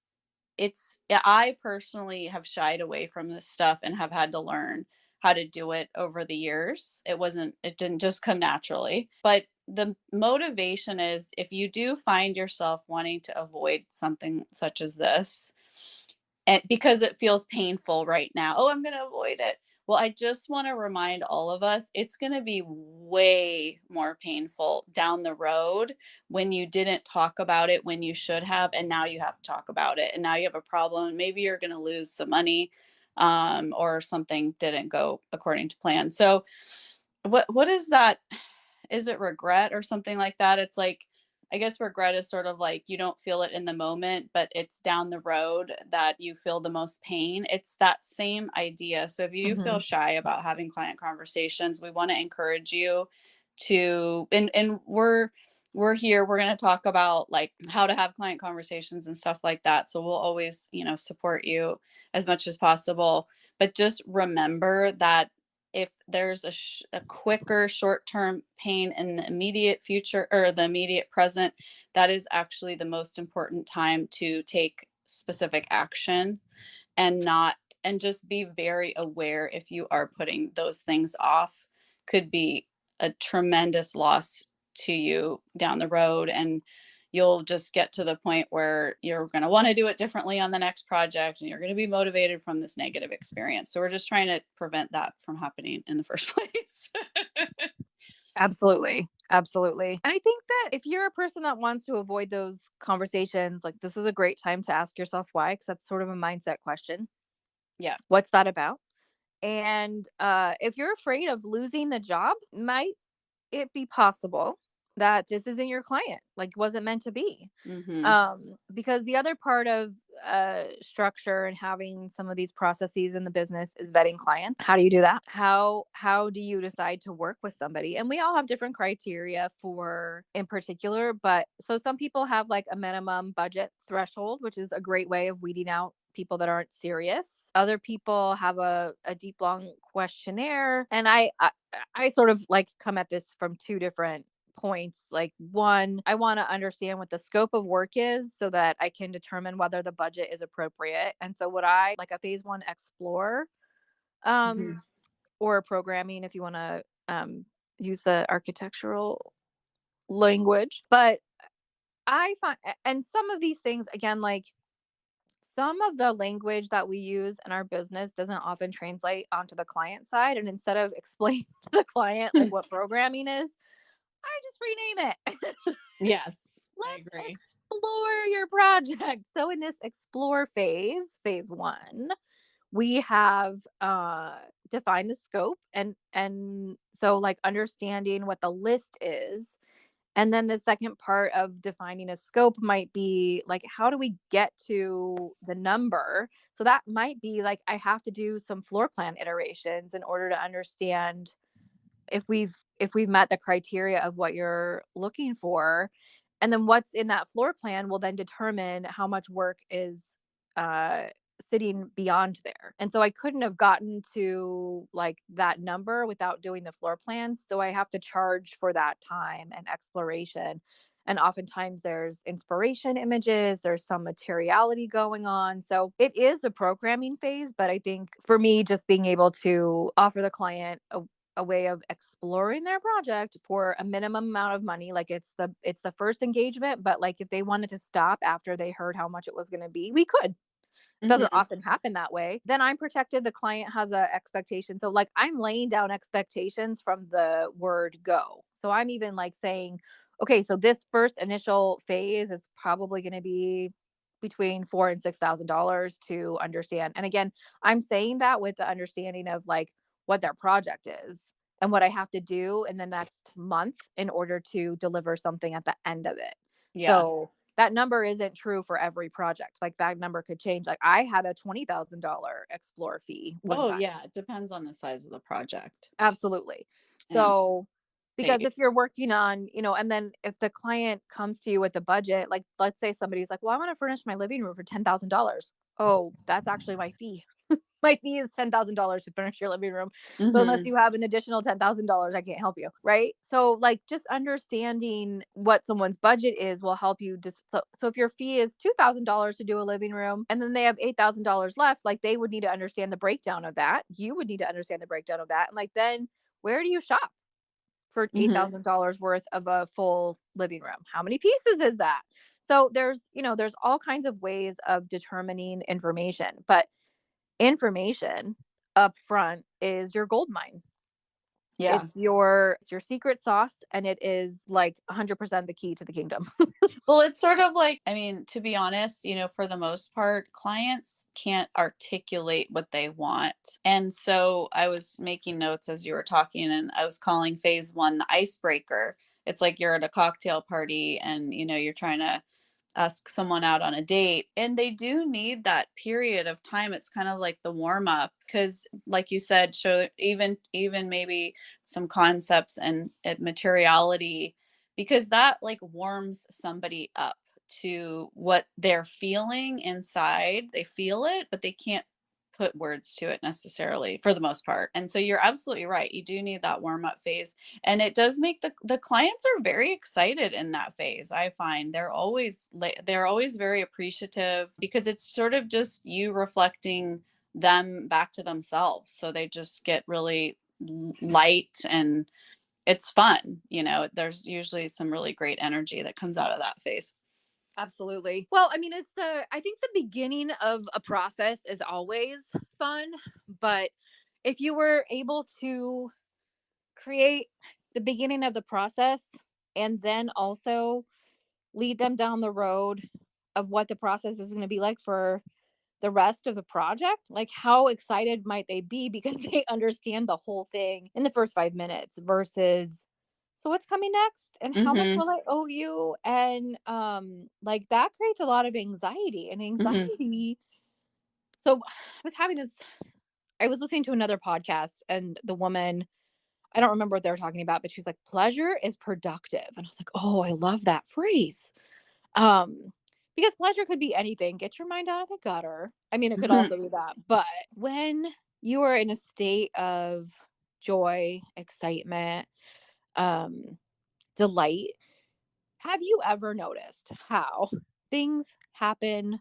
Speaker 2: yeah, I personally have shied away from this stuff and have had to learn how to do it over the years. It didn't just come naturally. But the motivation is, if you do find yourself wanting to avoid something such as this, and because it feels painful right now, oh, I'm going to avoid it. Well, I just want to remind all of us, it's going to be way more painful down the road when you didn't talk about it when you should have, and now you have to talk about it, and now you have a problem, and maybe you're going to lose some money, or something didn't go according to plan. So what is that? Is it regret or something like that? It's like I guess regret is sort of like you don't feel it in the moment, but it's down the road that you feel the most pain. It's that same idea. So if you do feel
Speaker 1: Mhm.
Speaker 2: shy about having client conversations, we want to encourage you to, and we're here, we're going to talk about like how to have client conversations and stuff like that. So we'll always, support you as much as possible. But just remember that if there's a quicker short-term pain in the immediate future or the immediate present, that is actually the most important time to take specific action, and not and just be very aware if you are putting those things off, could be a tremendous loss to you down the road, and you'll just get to the point where you're going to want to do it differently on the next project, and you're going to be motivated from this negative experience. So we're just trying to prevent that from happening in the first place.
Speaker 1: Absolutely. Absolutely. And I think that if you're a person that wants to avoid those conversations, like this is a great time to ask yourself why, because that's sort of a mindset question.
Speaker 2: Yeah.
Speaker 1: What's that about? And if you're afraid of losing the job, might it be possible that this isn't your client? Like, wasn't meant to be?
Speaker 2: Mhm.
Speaker 1: Because the other part of structure and having some of these processes in the business is vetting clients. How do you do that? How do you decide to work with somebody? And we all have different criteria for in particular, but so some people have like a minimum budget threshold, which is a great way of weeding out people that aren't serious. Other people have a deep long questionnaire, and I sort of like come at this from two different points. Like, one, I want to understand what the scope of work is so that I can determine whether the budget is appropriate. And so what I like a phase 1 explore um
Speaker 2: Mhm.
Speaker 1: or programming if you want to use the architectural language. But I find and some of these things again, like some of the language that we use in our business doesn't often translate onto the client side, and instead of explaining to the client like what programming is, I just rename it.
Speaker 2: Yes, I
Speaker 1: Let's
Speaker 2: agree.
Speaker 1: explore your project. So in this explore phase, phase 1, we have defined the scope and so like understanding what the list is. And then the second part of defining a scope might be like how do we get to the number? So that might be like I have to do some floor plan iterations in order to understand if we've met the criteria of what you're looking for, and then what's in that floor plan will then determine how much work is uh sitting beyond there. And so I couldn't have gotten to like that number without doing the floor plans, so I have to charge for that time and exploration. And oftentimes there's inspiration images, there's some materiality going on. So it is a programming phase, but I think for me, just being able to offer the client a way of exploring their project for a minimum amount of money, like it's the first engagement, but like if they wanted to stop after they heard how much it was going to be, we could. Doesn't
Speaker 2: Mhm.
Speaker 1: often happen that way. Then I'm protected, the client has a expectation. So, like, I'm laying down expectations from the word go. So I'm even, like, saying, "Okay, so this first initial phase is probably gonna be between 4 and $6,000 to understand." And again, I'm saying that with the understanding of, like, what their project is and what I have to do in the next month in order to deliver something at the end of it.
Speaker 2: Yeah.
Speaker 1: So that number isn't true for every project. Like that number could change. Like I had a $20,000 explore fee one
Speaker 2: Oh,
Speaker 1: time.
Speaker 2: yeah, it depends on the size of the project
Speaker 1: Absolutely.
Speaker 2: and
Speaker 1: So, because
Speaker 2: phase.
Speaker 1: if you're working on, and then if the client comes to you with a budget, like let's say somebody's like, well, I want to furnish my living room for $10,000. Oh, that's actually my fee. My fee is $10,000 to furnish your living room. So unless
Speaker 2: Mhm.
Speaker 1: you have an additional $10,000, I can't help you, right? So like just understanding what someone's budget is will help you just so if your fee is $2,000 to do a living room and then they have $8,000 left, like they would need to understand the breakdown of that. You would need to understand the breakdown of that. And like then where do you shop for
Speaker 2: Mhm.
Speaker 1: $8,000 worth of a full living room? How many pieces is that? So there's all kinds of ways of determining information, but information up front is your gold mine.
Speaker 2: Yeah.
Speaker 1: It's your secret sauce, and it is like 100% the key to the kingdom.
Speaker 2: Well, it's sort of like, I mean, to be honest, for the most part, clients can't articulate what they want. And so I was making notes as you were talking, and I was calling phase 1 the icebreaker, it's like you're at a cocktail party and, you're trying to ask someone out on a date, and they do need that period of time. It's kind of like the warm up, because like you said, show even maybe some concepts and materiality, because that like warms somebody up to what they're feeling inside. They feel it, but they can't put words to it necessarily for the most part. And so you're absolutely right. You do need that warm up phase, and it does make the clients are very excited in that phase. I find they're always very appreciative, because it's sort of just you reflecting them back to themselves, so they just get really light, and it's fun. There's usually some really great energy that comes out of that phase.
Speaker 1: Absolutely. Well, I mean, I think the beginning of a process is always fun, but if you were able to create the beginning of the process and then also lead them down the road of what the process is going to be like for the rest of the project, like how excited might they be because they understand the whole thing in the first 5 minutes versus, so what's coming next and how much
Speaker 2: Mhm.
Speaker 1: will I owe you? And like that creates a lot of anxiety and
Speaker 2: Mhm.
Speaker 1: anxiety. So I was listening to another podcast and the woman, I don't remember what they were talking about, but she was like, pleasure is productive. And I was like, oh, I love that phrase. Um, because pleasure could be anything. Get your mind out of the gutter. I mean, it could
Speaker 2: Mhm.
Speaker 1: also be that. But when you are in a state of joy, excitement, um, delight, have you ever noticed how things happen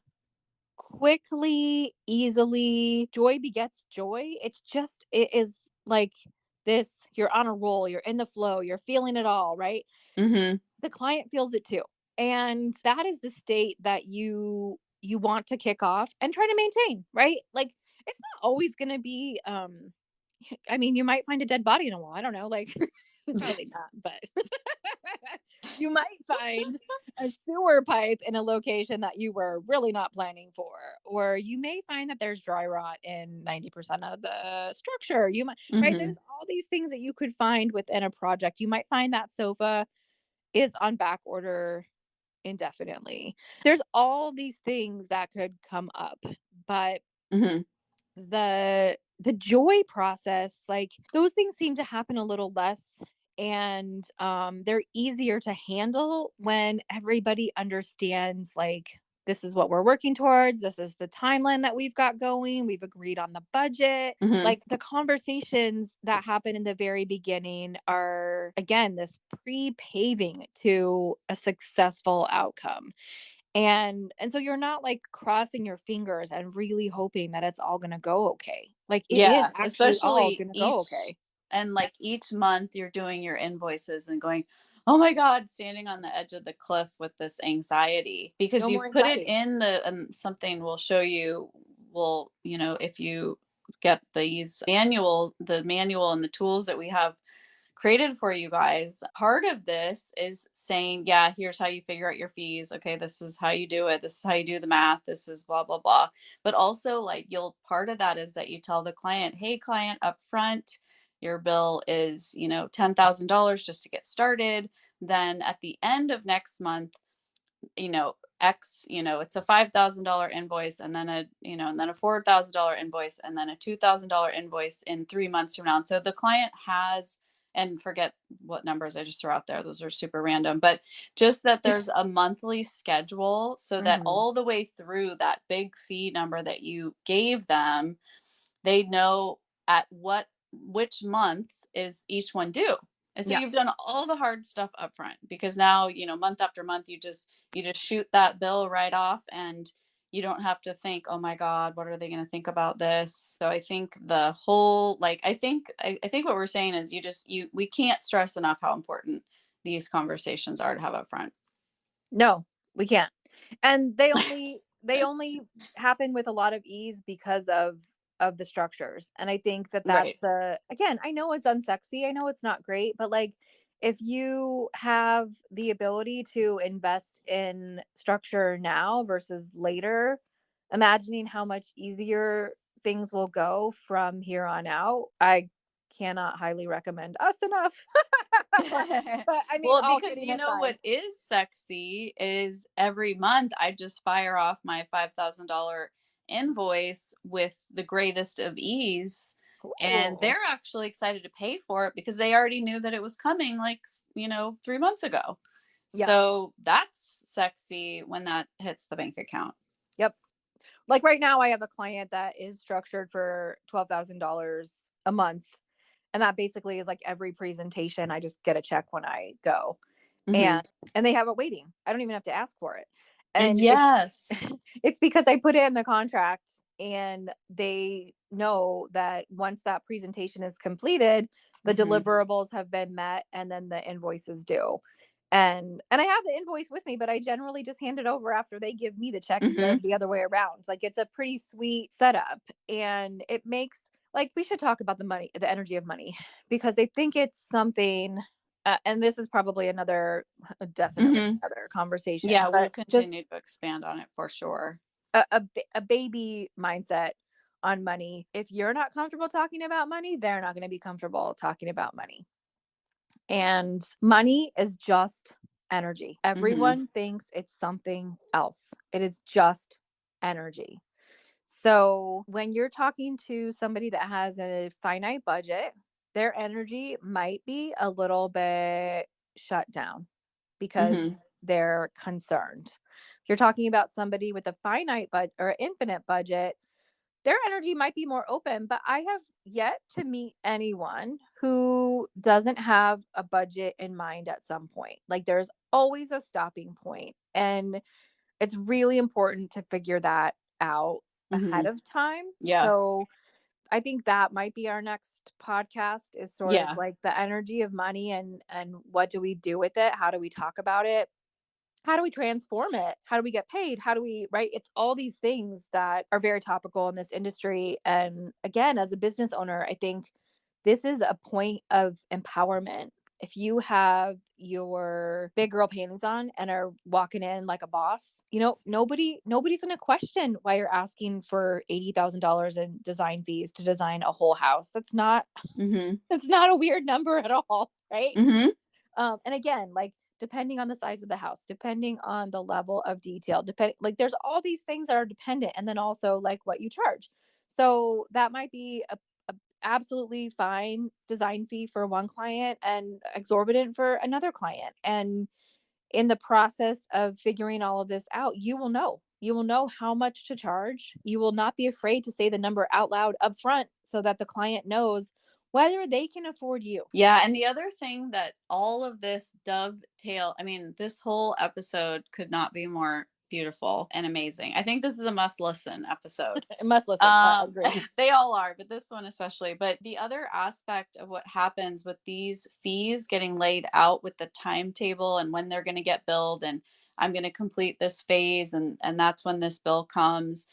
Speaker 1: quickly, easily? Joy begets joy. It is like this, you're on a roll, you're in the flow, you're feeling it all, right?
Speaker 2: Mhm.
Speaker 1: The client feels it too. And that is the state that you want to kick off and try to maintain, right? Like it's not always going to be I mean, you might find a dead body in a wall. I don't know, like probably not, but you might find a sewer pipe in a location that you were really not planning for, or you may find that there's dry rot in 90% of the structure. You might, right?
Speaker 2: Mhm.
Speaker 1: There's all these things that you could find within a project. You might find that sofa is on back order indefinitely. There's all these things that could come up, but
Speaker 2: Mhm.
Speaker 1: the joy process, like those things seem to happen a little less, and they're easier to handle when everybody understands, like, this is what we're working towards, this is the timeline that we've got going, we've agreed on the budget.
Speaker 2: Mhm.
Speaker 1: Like the conversations that happen in the very beginning are again this pre-paving to a successful outcome, and so you're not like crossing your fingers and really hoping that it's all going to go okay. Like it is
Speaker 2: Yeah,
Speaker 1: actually all
Speaker 2: especially
Speaker 1: going to go okay.
Speaker 2: like each month you're doing your invoices and going, "Oh my god," standing on the edge of the cliff with this anxiety, because
Speaker 1: No more
Speaker 2: you've put it
Speaker 1: anxiety.
Speaker 2: in the, and something will show you, will, if you get the manual and the tools that we have created for you guys. Part of this is saying, yeah, here's how you figure out your fees. Okay, this is how you do it. This is how you do the math. This is blah, blah, blah. But also, like, part of that is that you tell the client, hey, client, up front, your bill is, $10,000 just to get started. Then at the end of next month, X, it's a $5,000 invoice, and then a $4,000 invoice, and then a $2,000 invoice in 3 months from now. And so the client has, and forget what numbers I just threw out there, those are super random, but just that there's a monthly schedule, so that
Speaker 1: Hmm.
Speaker 2: all the way through that big fee number that you gave them, they know at which month is each one due. And so
Speaker 1: Yeah.
Speaker 2: you've done all the hard stuff up front, because now, month after month, you just shoot that bill right off, and you don't have to think, oh my God, what are they going to think about this? So I think the whole, like, I think what we're saying is, we can't stress enough how important these conversations are to have up front.
Speaker 1: No, we can't. And they only happen with a lot of ease because of the structures. And I think that that's
Speaker 2: Right.
Speaker 1: the, again, I know it's unsexy, I know it's not great, but like if you have the ability to invest in structure now versus later, imagining how much easier things will go from here on out. cannot highly recommend us enough. But I mean,
Speaker 2: Well,
Speaker 1: all
Speaker 2: because
Speaker 1: kidding
Speaker 2: you know
Speaker 1: aside.
Speaker 2: what is sexy is every month I just fire off my $5,000 invoice with the greatest of ease. And
Speaker 1: Cool.
Speaker 2: they're actually excited to pay for it because they already knew that it was coming, like, 3 months ago.
Speaker 1: Yes.
Speaker 2: So that's sexy when that hits the bank account.
Speaker 1: Yep. Like right now, I have a client that is structured for $12,000 a month. And that basically is like every presentation, I just get a check when I go.
Speaker 2: Hmm.
Speaker 1: And and they have it waiting. I don't even have to ask for it. And it's
Speaker 2: Yes.
Speaker 1: it's because I put it in the contract and they know that once that presentation is completed, the
Speaker 2: Hmm.
Speaker 1: deliverables have been met and then the invoice is due. And I have the invoice with me, but I generally just hand it over after they give me the check instead
Speaker 2: Hmm.
Speaker 1: of the other way around. Like it's a pretty sweet setup and it makes like we should talk about the money, the energy of money because they think it's something and this is probably another definitely
Speaker 2: Hmm.
Speaker 1: another conversation,
Speaker 2: Yeah, we'll
Speaker 1: but just
Speaker 2: continue to expand on it for sure.
Speaker 1: a baby mindset on money. If you're not comfortable talking about money, they're not going to be comfortable talking about money. And money is just energy.
Speaker 2: Hmm.
Speaker 1: Everyone thinks it's something else. It is just energy. So when you're talking to somebody that has a finite budget, their energy might be a little bit shut down
Speaker 2: Hmm.
Speaker 1: because they're concerned. If you're talking about somebody with a finite budget or infinite budget, their energy might be more open, but I have yet to meet anyone who doesn't have a budget in mind at some point. Like there's always a stopping point, and it's really important to figure that out ahead
Speaker 2: Hmm.
Speaker 1: of time.
Speaker 2: Yeah.
Speaker 1: So I think that might be our next podcast is sort of
Speaker 2: Yeah.
Speaker 1: like the energy of money and what do we do with it? How do we talk about it? How do we transform it? How do we get paid? How do we, right? It's all these things that are very topical in this industry. And again, as a business owner, I think this is a point of empowerment. If you have your big girl panties on and are walking in like a boss, nobody's going to question why you're asking for $80,000 in design fees to design a whole house.
Speaker 2: Mhm.
Speaker 1: That's not a weird number at all, right?
Speaker 2: Mhm.
Speaker 1: And again, like depending on the size of the house, depending on the level of detail, depending like there's all these things that are dependent, and then also like what you charge. So that might be a absolutely fine design fee for one client and exorbitant for another client. And in the process of figuring all of this out, you will know. You will know how much to charge. You will not be afraid to say the number out loud up front so that the client knows whether they can afford you.
Speaker 2: Yeah, and the other thing that all of this dovetail, I mean, this whole episode could not be more beautiful and amazing. I think this is a must listen episode.
Speaker 1: I must listen. Agree.
Speaker 2: They all are, but this one especially. But the other aspect of what happens with these fees getting laid out with the timetable and when they're going to get billed, and I'm going to complete this phase, and that's when this bill comes,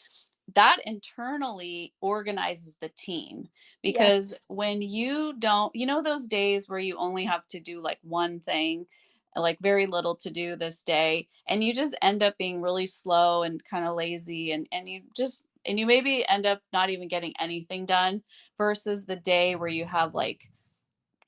Speaker 2: that internally organizes the team. Because
Speaker 1: Yes.
Speaker 2: when you don't, those days where you only have to do like one thing, like very little to do this day, and you just end up being really slow and kind of lazy, and you maybe end up not even getting anything done, versus the day where you have like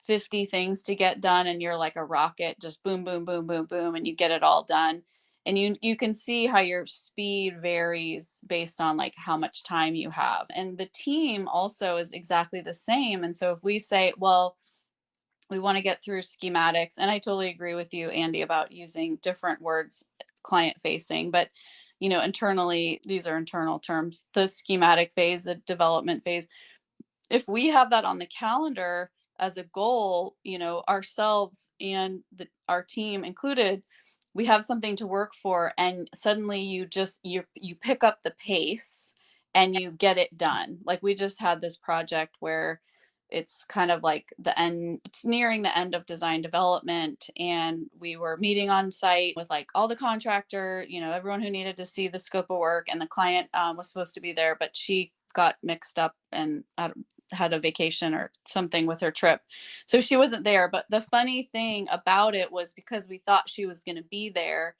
Speaker 2: 50 things to get done and you're like a rocket, just boom boom boom boom boom, and you get it all done. And you can see how your speed varies based on like how much time you have, and the team also is exactly the same. And so if we say, well, we want to get through schematics, and I totally agree with you, Andy, about using different words, client facing, but internally, these are internal terms: the schematic phase, the development phase. If we have that on the calendar as a goal, ourselves and our team included, we have something to work for, and suddenly you pick up the pace and you get it done. Like we just had this project where it's kind of like it's nearing the end of design development, and we were meeting on site with like all the contractor, everyone who needed to see the scope of work, and the client was supposed to be there, but she got mixed up and had a vacation or something with her trip. So she wasn't there. But the funny thing about it was, because we thought she was going to be there,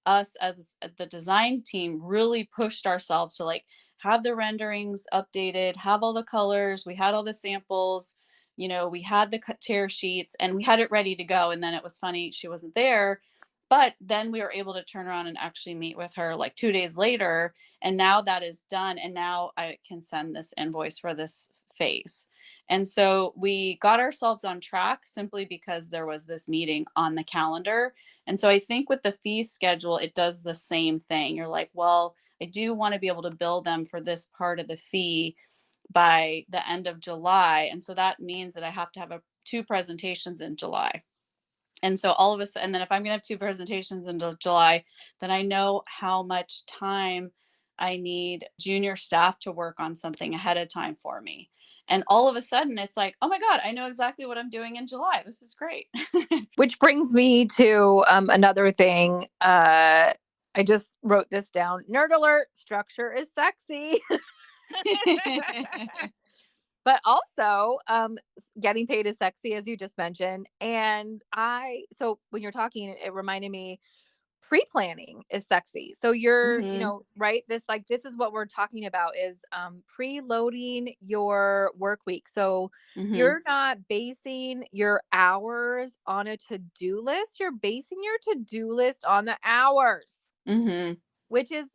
Speaker 2: us as the design team really pushed ourselves to like have the renderings updated, have all the colors, we had all the samples, We had the tear sheets and we had it ready to go. And then it was funny, she wasn't there. But then we were able to turn around and actually meet with her like 2 days later. And now that is done. And now I can send this invoice for this phase. And so we got ourselves on track simply because there was this meeting on the calendar. And so I think with the fee schedule, it does the same thing. You're like, well, I do want to be able to bill them for this part of the fee by the end of July. And so that means that I have to have two presentations in July. And so all of a sudden, and then if I'm going to have two presentations in July, then I know how much time I need junior staff to work on something ahead of time for me. And all of a sudden, it's like, oh my God, I know exactly what I'm doing in July. This is great.
Speaker 1: Which brings me to another thing. I just wrote this down. Nerd alert, structure is sexy. But also, getting paid is sexy, as you just mentioned. And so when you're talking, it reminded me pre-planning is sexy. So you're,
Speaker 2: Mhm.
Speaker 1: right? This is what we're talking about is preloading your work week. So
Speaker 2: Mhm.
Speaker 1: you're not basing your hours on a to-do list. You're basing your to-do list on the hours,
Speaker 2: Mhm.
Speaker 1: which is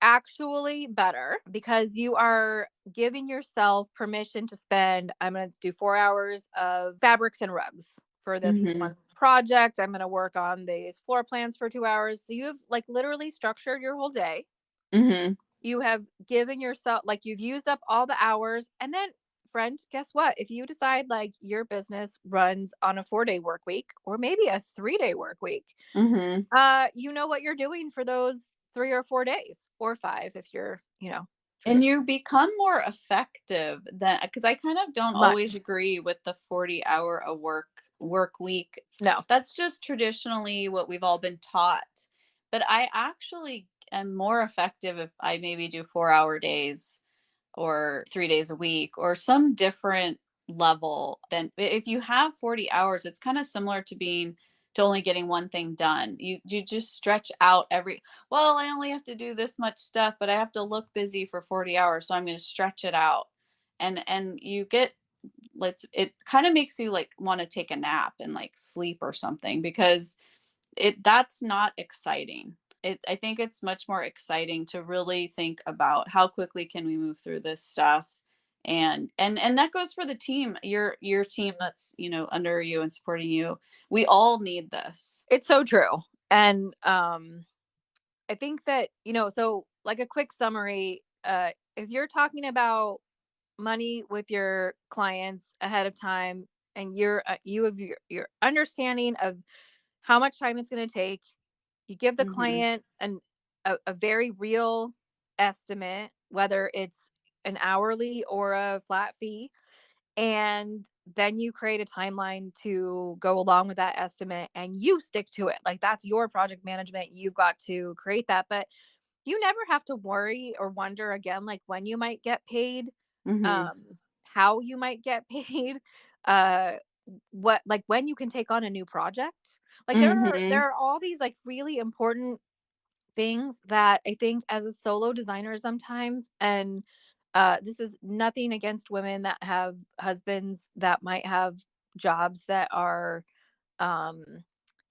Speaker 1: actually better because you are giving yourself permission to spend, I'm going to do 4 hours of fabrics and rugs for this
Speaker 2: Mhm.
Speaker 1: one project. I'm going to work on these floor plans for 2 hours. So you've like literally structured your whole day.
Speaker 2: Mhm.
Speaker 1: You have given yourself, like, you've used up all the hours. And then, friend, guess what? If you decide like your business runs on a 4-day work week or maybe a 3-day work week,
Speaker 2: Mhm.
Speaker 1: you know what you're doing for those 3 or 4 days, or 5 if you're,
Speaker 2: And
Speaker 1: traditional.
Speaker 2: you become more effective than, because I kind of don't always
Speaker 1: Much.
Speaker 2: agree with the 40-hour a work week.
Speaker 1: No.
Speaker 2: That's just traditionally what we've all been taught. But I actually am more effective if I maybe do 4-hour days or 3 days a week or some different level. Than if you have 40 hours, it's kind of similar to being to only getting one thing done. You just stretch out well, I only have to do this much stuff, but I have to look busy for 40 hours, so I'm going to stretch it out. And you get, let's it kind of makes you like want to take a nap and like sleep or something, because that's not exciting. I think it's much more exciting to really think about how quickly can we move through this stuff. And that goes for the team, your team that's, under you and supporting you. We all need this.
Speaker 1: It's so true. And, I think that, so like a quick summary, if you're talking about money with your clients ahead of time and you have your understanding of how much time it's going to take, you give the
Speaker 2: Mhm.
Speaker 1: client a very real estimate, whether it's an hourly or a flat fee, and then you create a timeline to go along with that estimate and you stick to it. Like, that's your project management. You've got to create that, but you never have to worry or wonder again, like when you might get paid,
Speaker 2: Mhm.
Speaker 1: um, how you might get paid, uh, what, like when you can take on a new project. Like there
Speaker 2: Mhm.
Speaker 1: are all these like really important things that I think as a solo designer sometimes, and this is nothing against women that have husbands that might have jobs that are um,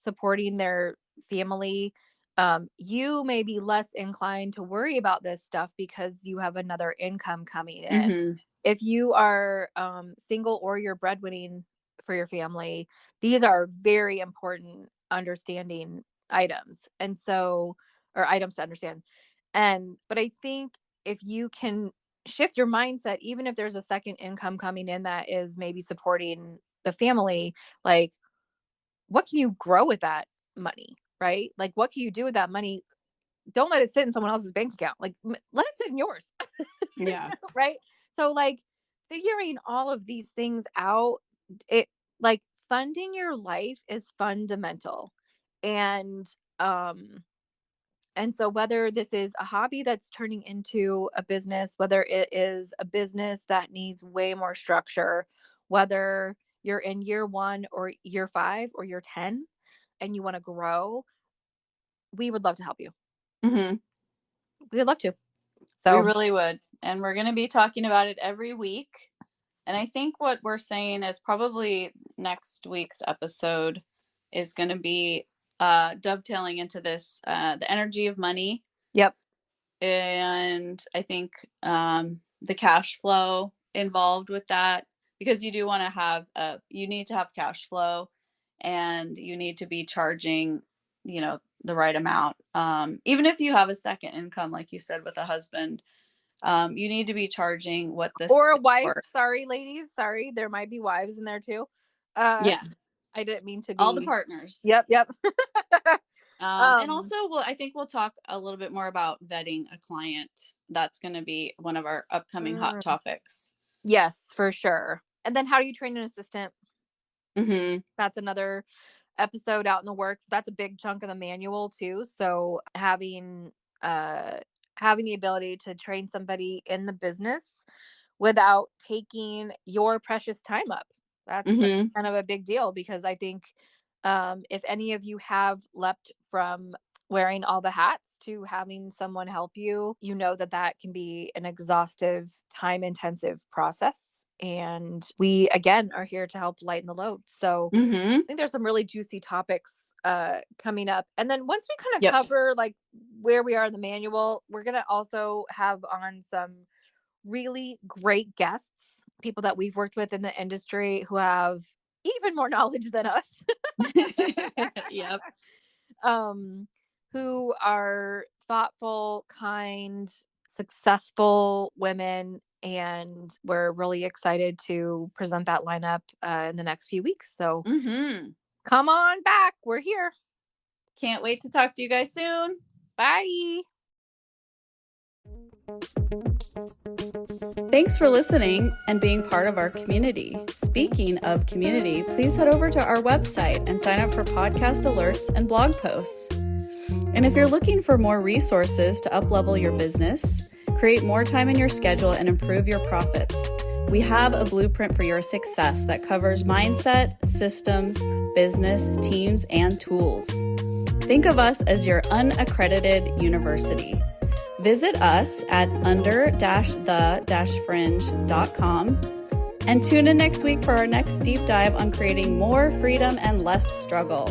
Speaker 1: supporting their family. You may be less inclined to worry about this stuff because you have another income coming in.
Speaker 2: Mhm.
Speaker 1: If you are single or you're breadwinning for your family, these are very important understanding items. And so, or items to understand. But I think if you can shift your mindset, even if there's a second income coming in that is maybe supporting the family, like, what can you grow with that money, right? Like, what can you do with that money? Don't let it sit in someone else's bank account. Like, let it sit in yours,
Speaker 2: Yeah.
Speaker 1: right? So, like, figuring all of these things out, it like funding your life is fundamental. And um and so whether this is a hobby that's turning into a business, whether it is a business that needs way more structure, whether you're in year 1 or year 5 or year 10 and you want to grow, we would love to help you.
Speaker 2: Mhm.
Speaker 1: We would love to.
Speaker 2: We
Speaker 1: So,
Speaker 2: really would. And we're going to be talking about it every week. And I think what we're saying is probably next week's episode is going to be dovetailing into this the energy of money.
Speaker 1: Yep.
Speaker 2: And I think the cash flow involved with that, because you do want to have you need to have cash flow, and you need to be charging, the right amount. Even if you have a second income, like you said, with a husband, you need to be charging what this
Speaker 1: Or a
Speaker 2: is
Speaker 1: wife.
Speaker 2: worth.
Speaker 1: Sorry, ladies. Sorry, there might be wives in there too. Uh,
Speaker 2: Yeah,
Speaker 1: I didn't mean to
Speaker 2: all the
Speaker 1: be.
Speaker 2: partners.
Speaker 1: Yep, yep.
Speaker 2: And
Speaker 1: um,
Speaker 2: also, I think we'll talk a little bit more about vetting a client. That's going to be one of our upcoming hot
Speaker 1: mm,
Speaker 2: topics.
Speaker 1: yes, for sure. And then how do you train an assistant?
Speaker 2: Hmm.
Speaker 1: That's another episode out in the works. That's a big chunk of the manual too. So uh having the ability to train somebody in the business without taking your precious time up. That's
Speaker 2: Hmm.
Speaker 1: kind of a big deal because I think if any of you have leapt from wearing all the hats to having someone help you, you know that that can be an exhaustive, time intensive process. And we, again, are here to help lighten the load. So
Speaker 2: Hmm.
Speaker 1: I think there's some really juicy topics coming up. And then once we kind of
Speaker 2: Yep.
Speaker 1: cover like where we are in the manual, we're going to also have on some really great guests, people that we've worked with in the industry who have even more knowledge than us.
Speaker 2: Yep.
Speaker 1: um, who are thoughtful, kind, successful women. And we're really excited to present that lineup in the next few weeks. So
Speaker 2: Hmm.
Speaker 1: come on back. We're here.
Speaker 2: Can't wait to talk to you guys soon.
Speaker 1: Bye.
Speaker 2: Thanks for listening and being part of our community. Speaking of community, please head over to our website and sign up for podcast alerts and blog posts. And if you're looking for more resources to uplevel your business, create more time in your schedule, and improve your profits, we have a blueprint for your success that covers mindset, systems, business, teams, and tools. Think of us as your unaccredited university. Visit us at under-the-fringe.com and tune in next week for our next deep dive on creating more freedom and less struggle.